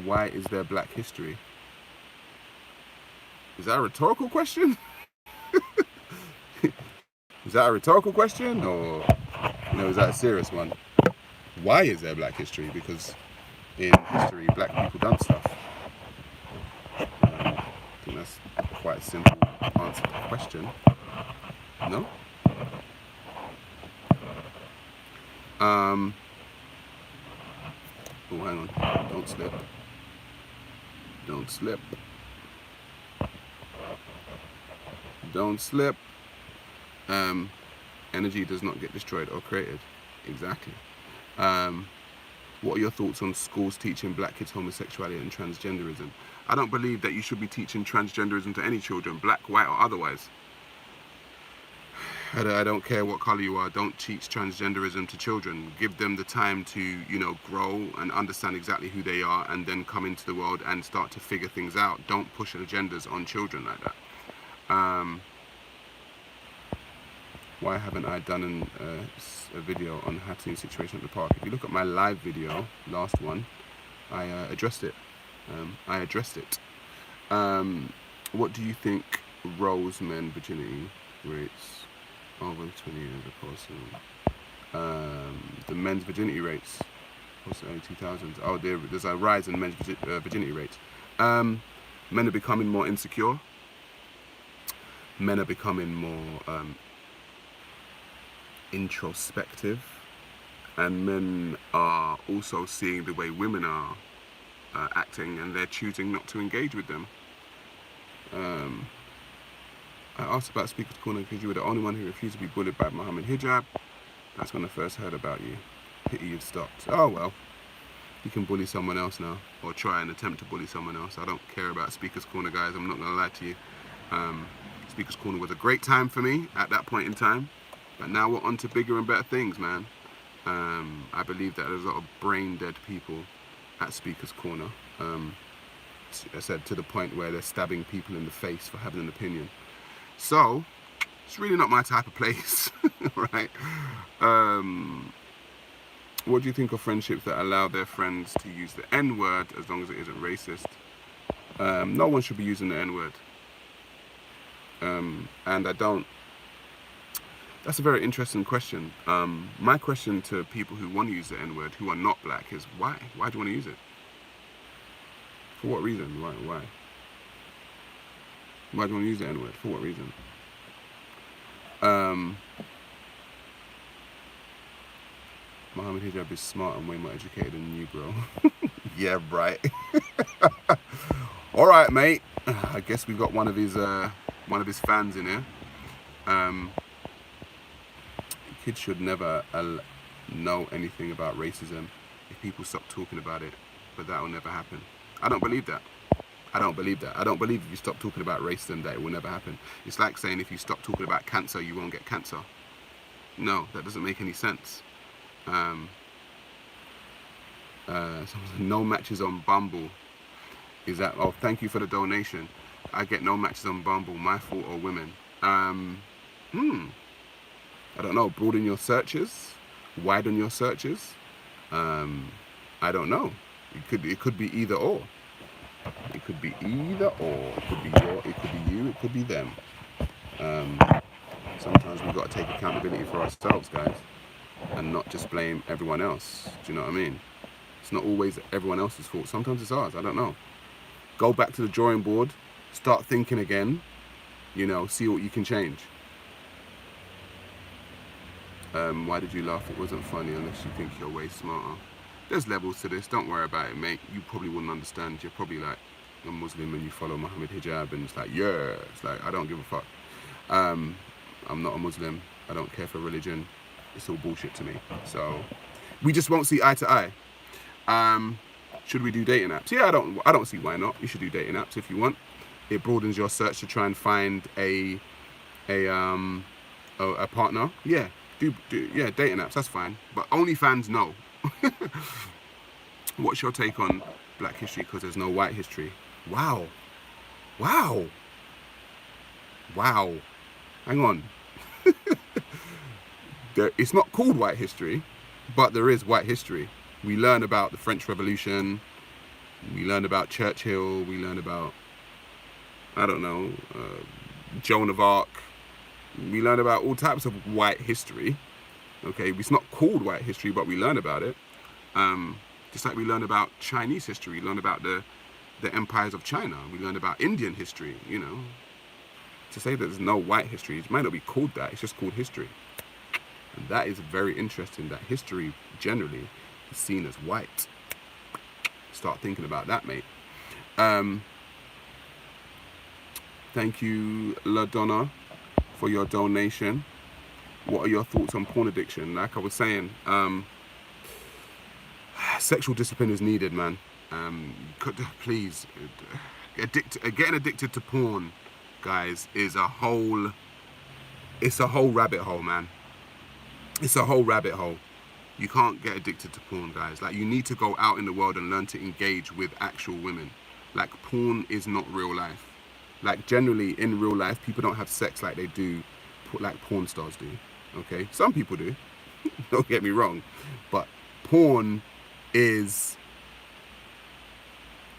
Speaker 1: Why is there Black history? Is that a rhetorical question? Is that a rhetorical question, or is that a serious one? Why is there Black history? Because in history, Black people done stuff. I think that's quite a simple answer to the question. No? Oh, hang on. Don't slip. Don't slip. Don't slip. Energy does not get destroyed or created. Exactly. What are your thoughts on schools teaching Black kids homosexuality and transgenderism? I don't believe that you should be teaching transgenderism to any children, black, white, or otherwise. I don't care what color you are. Don't teach transgenderism to children. Give them the time to, grow and understand exactly who they are, and then come into the world and start to figure things out. Don't push agendas on children like that. Why haven't I done a video on Hatsune situation at the park? If you look at my live video, last one, I addressed it. What do you think rose men virginity rates over 20 years opposed to the men's virginity rates post early 2000s? Oh, there's a rise in men's virginity rates. Men are becoming more insecure. Men are becoming more introspective, and men are also seeing the way women are acting, and they're choosing not to engage with them. I asked about Speaker's Corner because you were the only one who refused to be bullied by Muhammad Hijab. That's when I first heard about you. Pity you'd stopped. Oh well, you can bully someone else now, or try and attempt to bully someone else. I don't care about Speaker's Corner, guys. I'm not gonna lie to you. Speaker's Corner was a great time for me at that point in time, but now we're on to bigger and better things, man. I believe that there's a lot of brain dead people at Speaker's Corner. I said to the point where they're stabbing people in the face for having an opinion. So it's really not my type of place, right? What do you think of friendships that allow their friends to use the N-word as long as it isn't racist? No one should be using the N-word. And I don't. That's a very interesting question. My question to people who want to use the N-word, who are not black, is why? Why do you want to use it? For what reason? Why? Why do you want to use the N-word? For what reason? Muhammad Hijab is smart and way more educated than you, bro. Yeah, right. All right, mate. I guess we've got one of his fans in here. Kids should never know anything about racism if people stop talking about it, but that will never happen. I don't believe that. I don't believe that. I don't believe if you stop talking about racism that it will never happen. It's like saying if you stop talking about cancer, you won't get cancer. No, that doesn't make any sense. No matches on Bumble. Is that? Oh, thank you for the donation. I get no matches on Bumble. My fault or women? I don't know. Broaden your searches. Widen your searches. I don't know. It could be either or. It could be either or. It could be it could be you, it could be them. Sometimes we've got to take accountability for ourselves, guys, and not just blame everyone else. Do you know what I mean? It's not always everyone else's fault. Sometimes it's ours. I don't know. Go back to the drawing board, start thinking again, see what you can change. Why did you laugh? It wasn't funny unless you think you're way smarter. There's levels to this. Don't worry about it, mate. You probably wouldn't understand. You're probably like a Muslim and you follow Muhammad Hijab and it's like, yeah. It's like, I don't give a fuck. I'm not a Muslim. I don't care for religion. It's all bullshit to me. So we just won't see eye to eye. Should we do dating apps? Yeah, I don't see why not. You should do dating apps if you want. It broadens your search to try and find a partner. Yeah, yeah, dating apps, that's fine. But OnlyFans, no. What's your take on Black history? Because there's no white history. Wow. Hang on. It's not called white history, but there is white history. We learn about the French Revolution. We learn about Churchill. We learn about, I don't know, Joan of Arc. We learn about all types of white history. Okay, it's not called white history, but we learn about it. Just like we learn about Chinese history, we learn about the empires of China. We learn about Indian history, To say that there's no white history, it might not be called that, it's just called history. And that is very interesting, that history generally is seen as white. Start thinking about that, mate. Thank you, LaDonna, for your donation. What are your thoughts on porn addiction? Like I was saying, sexual discipline is needed, man. Please, getting addicted to porn, guys, it's a whole rabbit hole, man. It's a whole rabbit hole. You can't get addicted to porn, guys. Like, you need to go out in the world and learn to engage with actual women. Like, porn is not real life. Like, generally, in real life, people don't have sex like they do, like porn stars do. Okay? Some people do. Don't get me wrong. But porn is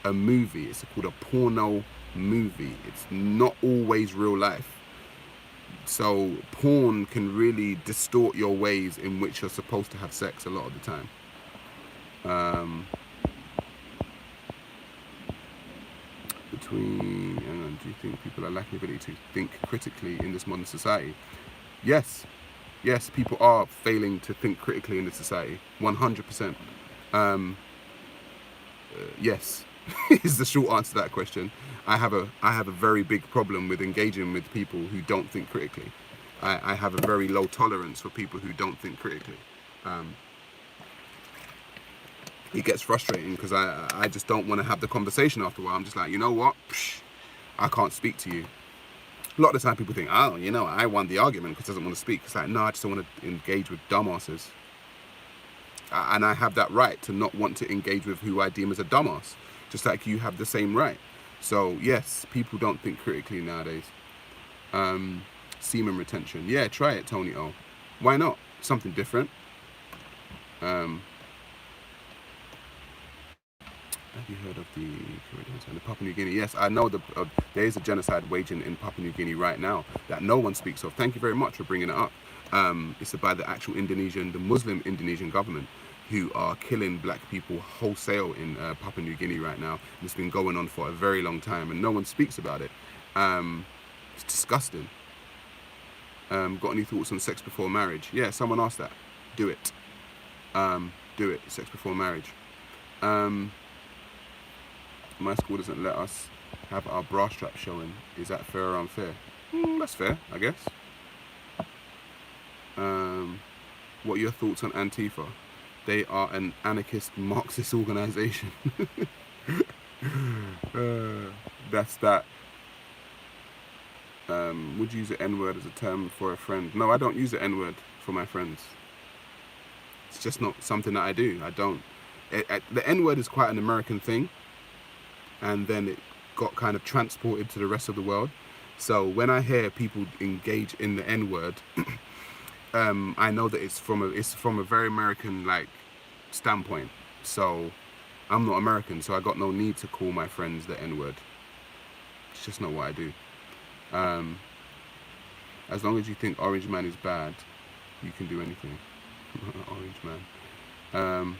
Speaker 1: a movie. It's called a porno movie. It's not always real life. So porn can really distort your ways in which you're supposed to have sex a lot of the time. Do you think people are lacking the ability to think critically in this modern society? Yes, people are failing to think critically in this society, 100%. Yes, is the short answer to that question. I have a very big problem with engaging with people who don't think critically. I have a very low tolerance for people who don't think critically. Um, it gets frustrating because I just don't want to have the conversation after a while. I'm just like, you know what? Psh, I can't speak to you. A lot of the time people think, oh, you know, I won the argument because he doesn't want to speak. It's like, no, I just don't want to engage with dumbasses. And I have that right to not want to engage with who I deem as a dumbass. Just like you have the same right. So, yes, people don't think critically nowadays. Semen retention. Yeah, try it, Tony O. Why not? Something different. Have you heard of the Papua New Guinea? Yes, I know there is a genocide waging in Papua New Guinea right now that no one speaks of. Thank you very much for bringing it up. It's by the actual the Muslim Indonesian government, who are killing black people wholesale in Papua New Guinea right now. And it's been going on for a very long time, and no one speaks about it. It's disgusting. Got any thoughts on sex before marriage? Yeah, someone asked that. Do it. Do it. Sex before marriage. My school doesn't let us have our bra strap showing. Is that fair or unfair? That's fair, I guess. What are your thoughts on Antifa? They are an anarchist Marxist organization. That's that. Would you use the N-word as a term for a friend? No, I don't use the N-word for my friends. It's just not something that I do. I don't. The N-word is quite an American thing. And then it got kind of transported to the rest of the world. So when I hear people engage in the N-word, I know that it's from a very American standpoint. So I'm not American, so I got no need to call my friends the N-word. It's just not what I do. As long as you think Orange Man is bad, you can do anything. Orange Man.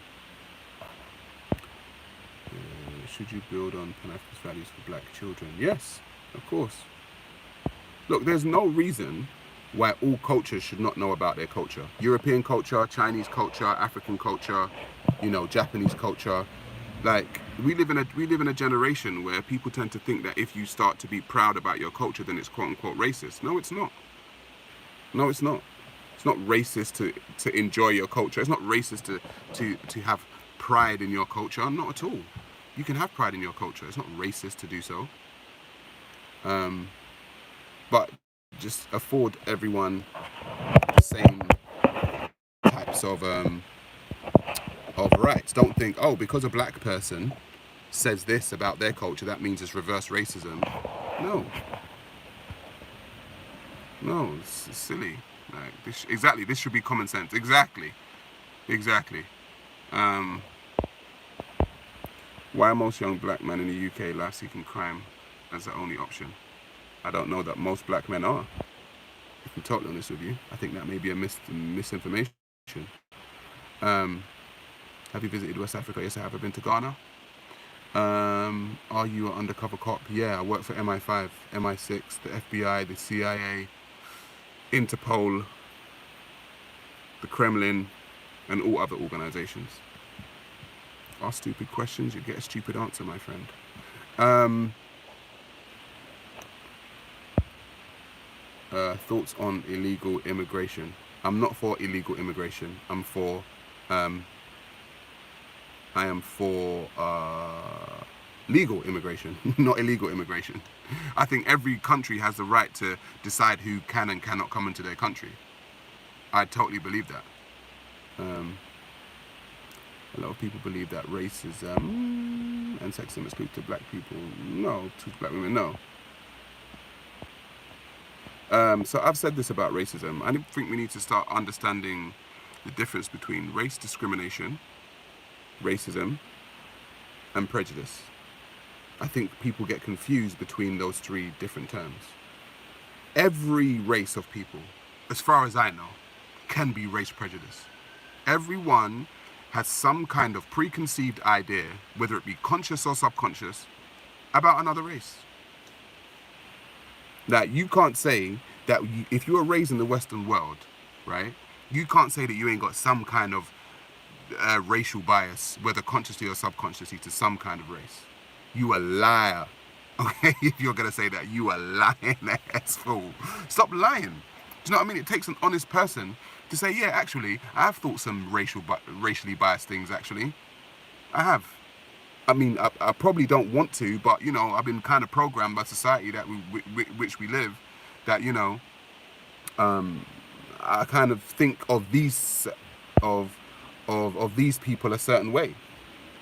Speaker 1: Should you build on Pan-Africanist values for black children? Yes, of course. Look, there's no reason why all cultures should not know about their culture. European culture, Chinese culture, African culture, Japanese culture. Like, we live in a generation where people tend to think that if you start to be proud about your culture, then it's quote unquote racist. No, it's not. No, it's not. It's not racist to enjoy your culture. It's not racist to have pride in your culture. Not at all. You can have pride in your culture. It's not racist to do so. But just afford everyone the same types of rights. Don't think, oh, because a black person says this about their culture, that means it's reverse racism. No, it's silly. This should be common sense. Exactly. Why are most young black men in the UK life-seeking crime as the only option? I don't know that most black men are. If I'm totally honest with you, I think that may be a misinformation. Have you visited West Africa? Yes, I have. I've been to Ghana. Are you an undercover cop? Yeah, I work for MI5, MI6, the FBI, the CIA, Interpol, the Kremlin, and all other organizations. Ask stupid questions, you get a stupid answer, my friend. Thoughts on illegal immigration? I'm not for illegal immigration. I am for legal immigration, not illegal immigration. I think every country has the right to decide who can and cannot come into their country. I totally believe that. A lot of people believe that racism and sexism is exclusive to black people. No, to black women, no. So I've said this about racism. I think we need to start understanding the difference between race discrimination, racism, and prejudice. I think people get confused between those three different terms. Every race of people, as far as I know, can be race prejudice. Everyone has some kind of preconceived idea, whether it be conscious or subconscious, about another race. Now, you can't say that if you were raised in the Western world, right, you can't say that you ain't got some kind of racial bias, whether consciously or subconsciously, to some kind of race. You a liar. Okay, if you're gonna say that, you a lying ass fool. Stop lying. Do you know what I mean? It takes an honest person to say, yeah, actually, I've thought some racially biased things. Actually, I have. I mean, I probably don't want to, but you know, I've been kind of programmed by society that which we live, that you know, I kind of think of these of these people a certain way.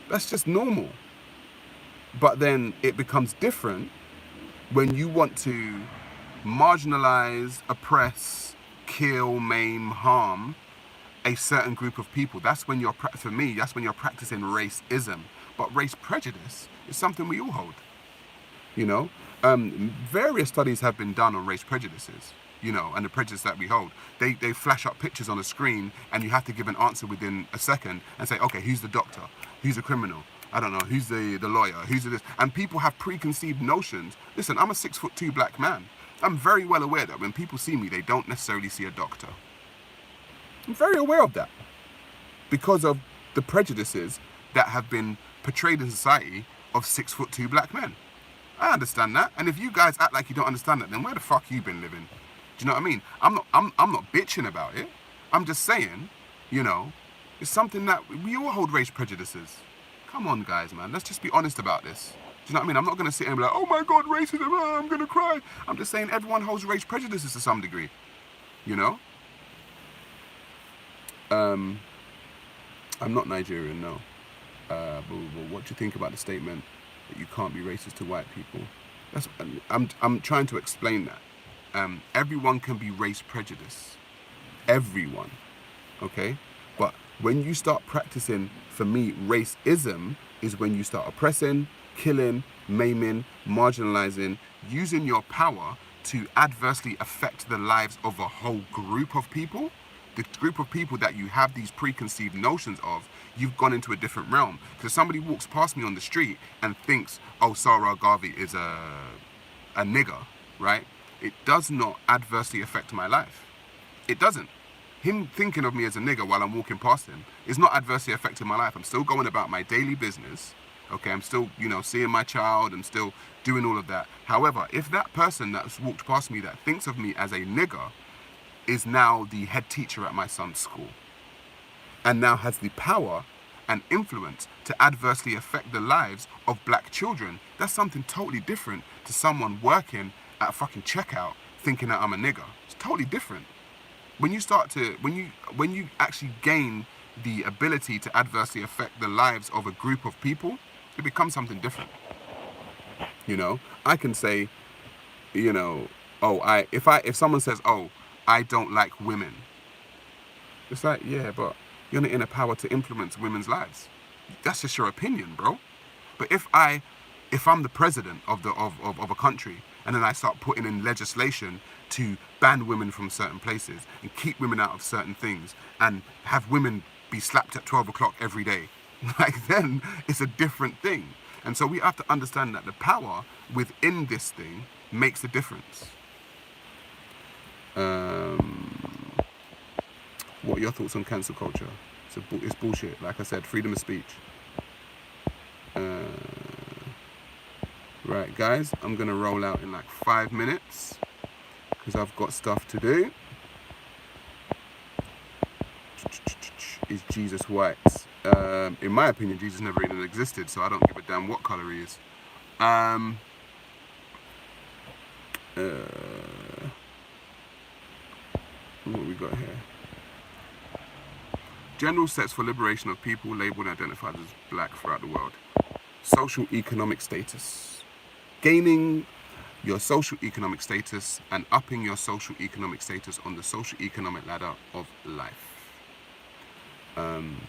Speaker 1: That's just normal. But then it becomes different when you want to marginalize, oppress, kill, maim, harm a certain group of people. That's when for me, that's when you're practicing racism. But race prejudice is something we all hold. You know, various studies have been done on race prejudices, you know, and the prejudice that we hold. They flash up pictures on a screen and you have to give an answer within a second and say, okay, who's the doctor? Who's the criminal? I don't know, who's the lawyer? Who's this? And people have preconceived notions. Listen, I'm a 6'2" black man. I'm very well aware that when people see me, they don't necessarily see a doctor. I'm very aware of that because of the prejudices that have been portrayed in society of 6'2" black men. I understand that. And if you guys act like you don't understand that, then where the fuck you been living? Do you know what I mean? I'm not bitching about it. I'm just saying, you know, it's something that we all hold race prejudices. Come on, guys, man. Let's just be honest about this. Do you know what I mean? I'm not going to sit here and be like, oh my God, racism, I'm going to cry. I'm just saying everyone holds race prejudices to some degree, you know? I'm not Nigerian, no. But what do you think about the statement that you can't be racist to white people? I'm trying to explain that. Everyone can be race prejudice. Everyone, okay? But when you start practicing, for me, racism is when you start oppressing, killing, maiming, marginalizing, using your power to adversely affect the lives of a whole group of people. The group of people that you have these preconceived notions of, you've gone into a different realm. Because somebody walks past me on the street and thinks, oh, Sarah Garvey is a nigger, right? It does not adversely affect my life. It doesn't. Him thinking of me as a nigger while I'm walking past him is not adversely affecting my life. I'm still going about my daily business. Okay, I'm still, you know, seeing my child and still doing all of that. However, if that person that's walked past me that thinks of me as a nigger is now the head teacher at my son's school and now has the power and influence to adversely affect the lives of black children, that's something totally different to someone working at a fucking checkout thinking that I'm a nigger. It's totally different. When you start to, when you actually gain the ability to adversely affect the lives of a group of people, it becomes something different. You know, I can say, you know, oh, if someone says, oh, I don't like women, it's like, yeah, but you're not in a power to influence women's lives. That's just your opinion, bro. But if I'm the president of a country and then I start putting in legislation to ban women from certain places and keep women out of certain things and have women be slapped at 12 o'clock every day, like then it's a different thing. And so we have to understand that the power within this thing makes a difference. What are your thoughts on cancel culture? It's bullshit. Like I said, freedom of speech. Right, guys, I'm going to roll out in like 5 minutes because I've got stuff to do. Is Jesus white? In my opinion, Jesus never even existed, so I don't give a damn what colour he is. What we got here? General steps for liberation of people labelled and identified as black throughout the world. Social economic status. Gaining your social economic status and upping your social economic status on the social economic ladder of life.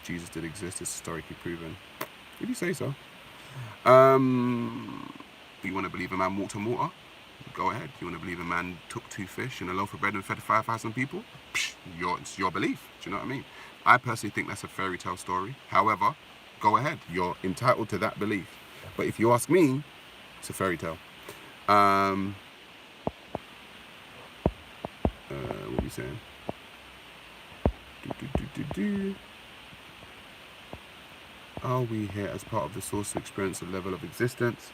Speaker 1: Jesus did exist, it's historically proven. If you say so. You want to believe a man walked on water? Go ahead. You want to believe a man took 2 fish and a loaf of bread and fed 5,000 people? It's your belief. Do you know what I mean? I personally think that's a fairy tale story. However, go ahead. You're entitled to that belief. But if you ask me, it's a fairy tale. What are we saying? Are we here as part of the source to experience a level of existence?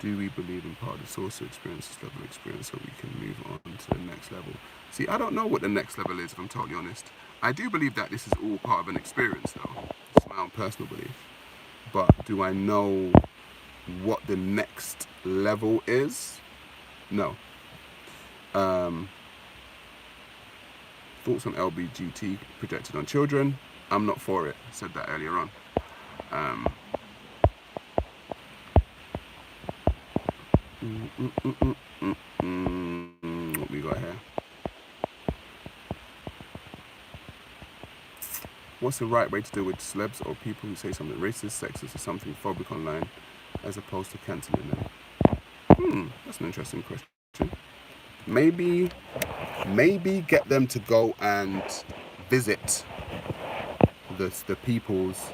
Speaker 1: Do we believe in part of the source to experience this level of experience so we can move on to the next level? See, I don't know what the next level is, if I'm totally honest. I do believe that this is all part of an experience, though. It's my own personal belief. But do I know what the next level is? No. Thoughts on LBGT projected on children? I'm not for it. I said that earlier on. What we got here? What's the right way to deal with celebs or people who say something racist, sexist, or something phobic online, as opposed to cancelling them? That's an interesting question. Maybe get them to go and visit the peoples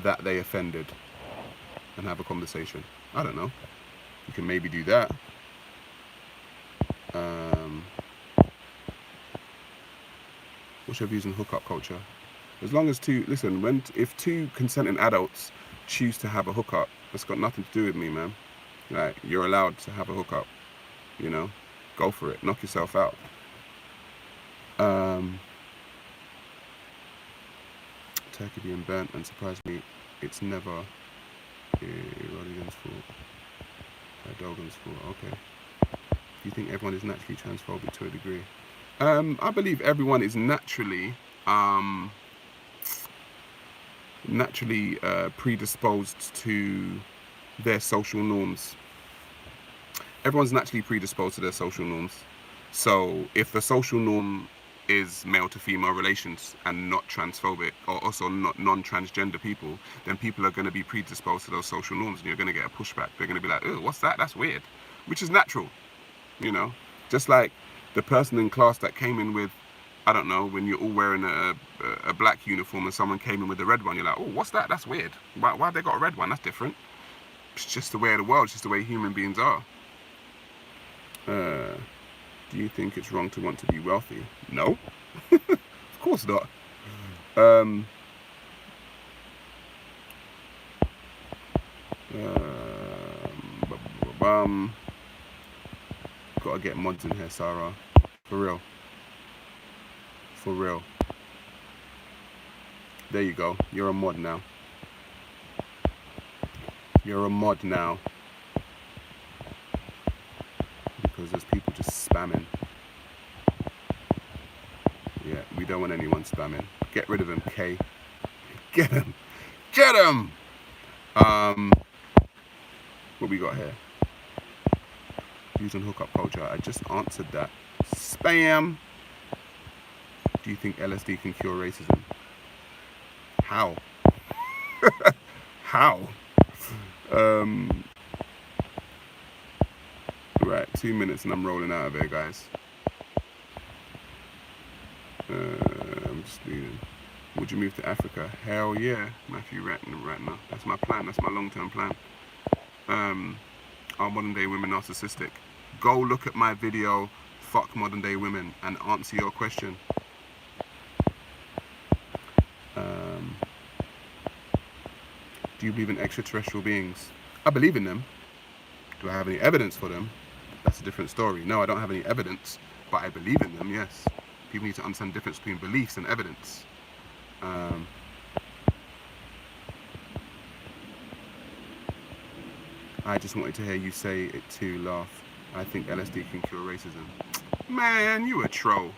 Speaker 1: that they offended and have a conversation. I don't know. You can maybe do that. What's your views on hookup culture? As long as if two consenting adults choose to have a hookup, it's got nothing to do with me, man. Like, you're allowed to have a hookup, you know? Go for it. Knock yourself out. Turkey being burnt and surprised me. It's never Rodigan's fault. Dogan's fault. Okay. Do you think everyone is naturally transphobic to a degree? I believe everyone is naturally predisposed to their social norms. Everyone's naturally predisposed to their social norms. So if the social norm is male to female relations and not transphobic, or also not non-transgender people, then people are going to be predisposed to those social norms, and you're going to get a pushback. They're going to be like, "Oh, what's that? That's weird," which is natural, you know. Just like the person in class that came in with, I don't know, when you're all wearing a black uniform and someone came in with a red one, you're like, "Oh, what's that? That's weird. Why have they got a red one? That's different." It's just the way of the world. It's just the way human beings are. Do you think it's wrong to want to be wealthy? No. Of course not. Gotta get mods in here, Sarah. For real. For real. There you go. You're a mod now. You're a mod now. Because there's people just spamming. Yeah, we don't want anyone spamming. Get rid of him, K. Get him. Get him! What we got here? Views on hookup culture. I just answered that. Spam! Do you think LSD can cure racism? How? How? Right, 2 minutes and I'm rolling out of here, guys. I'm just leaving. Would you move to Africa? Hell yeah, Matthew Ratner. That's my plan. That's my long-term plan. Are modern day women narcissistic? Go look at my video, Fuck Modern Day Women, and answer your question. Do you believe in extraterrestrial beings? I believe in them. Do I have any evidence for them? That's a different story. No, I don't have any evidence, but I believe in them, yes. People need to understand the difference between beliefs and evidence. I just wanted to hear you say it too, laugh. I think LSD can cure racism. Man, you a troll.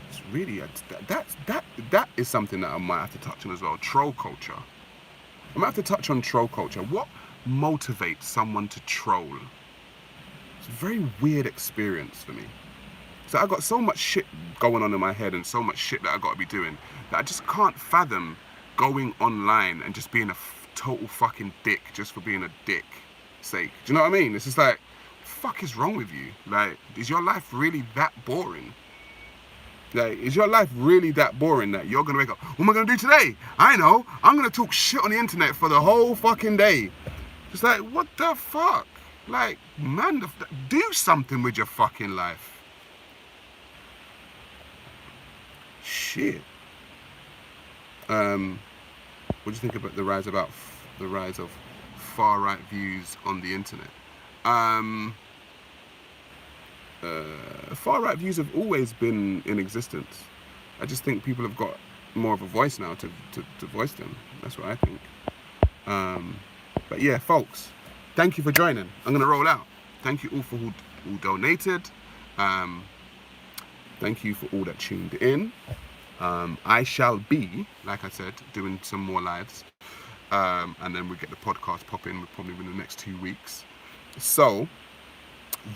Speaker 1: It's really, that is something that I might have to touch on as well. Troll culture. I might have to touch on troll culture. What motivates someone to troll? It's a very weird experience for me. So I got so much shit going on in my head and so much shit that I got to be doing that I just can't fathom going online and just being a total fucking dick just for being a dick sake. Do you know what I mean? It's just like, what the fuck is wrong with you? Like, is your life really that boring? Like, is your life really that boring that you're gonna wake up, what am I gonna do today? I know, I'm gonna talk shit on the internet for the whole fucking day. It's like, what the fuck? Like, man, do something with your fucking life. Shit. What do you think about the rise of far right views on the internet? Far right views have always been in existence. I just think people have got more of a voice now to voice them. That's what I think. But yeah, folks, thank you for joining. I'm gonna roll out. Thank you all for who donated. Thank you for all that tuned in. I shall be, like I said, doing some more lives, and then we get the podcast popping probably within the next 2 weeks. So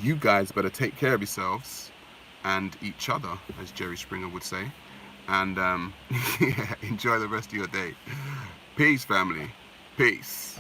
Speaker 1: you guys better take care of yourselves and each other, as Jerry Springer would say, and yeah, enjoy the rest of your day. Peace, family. Peace.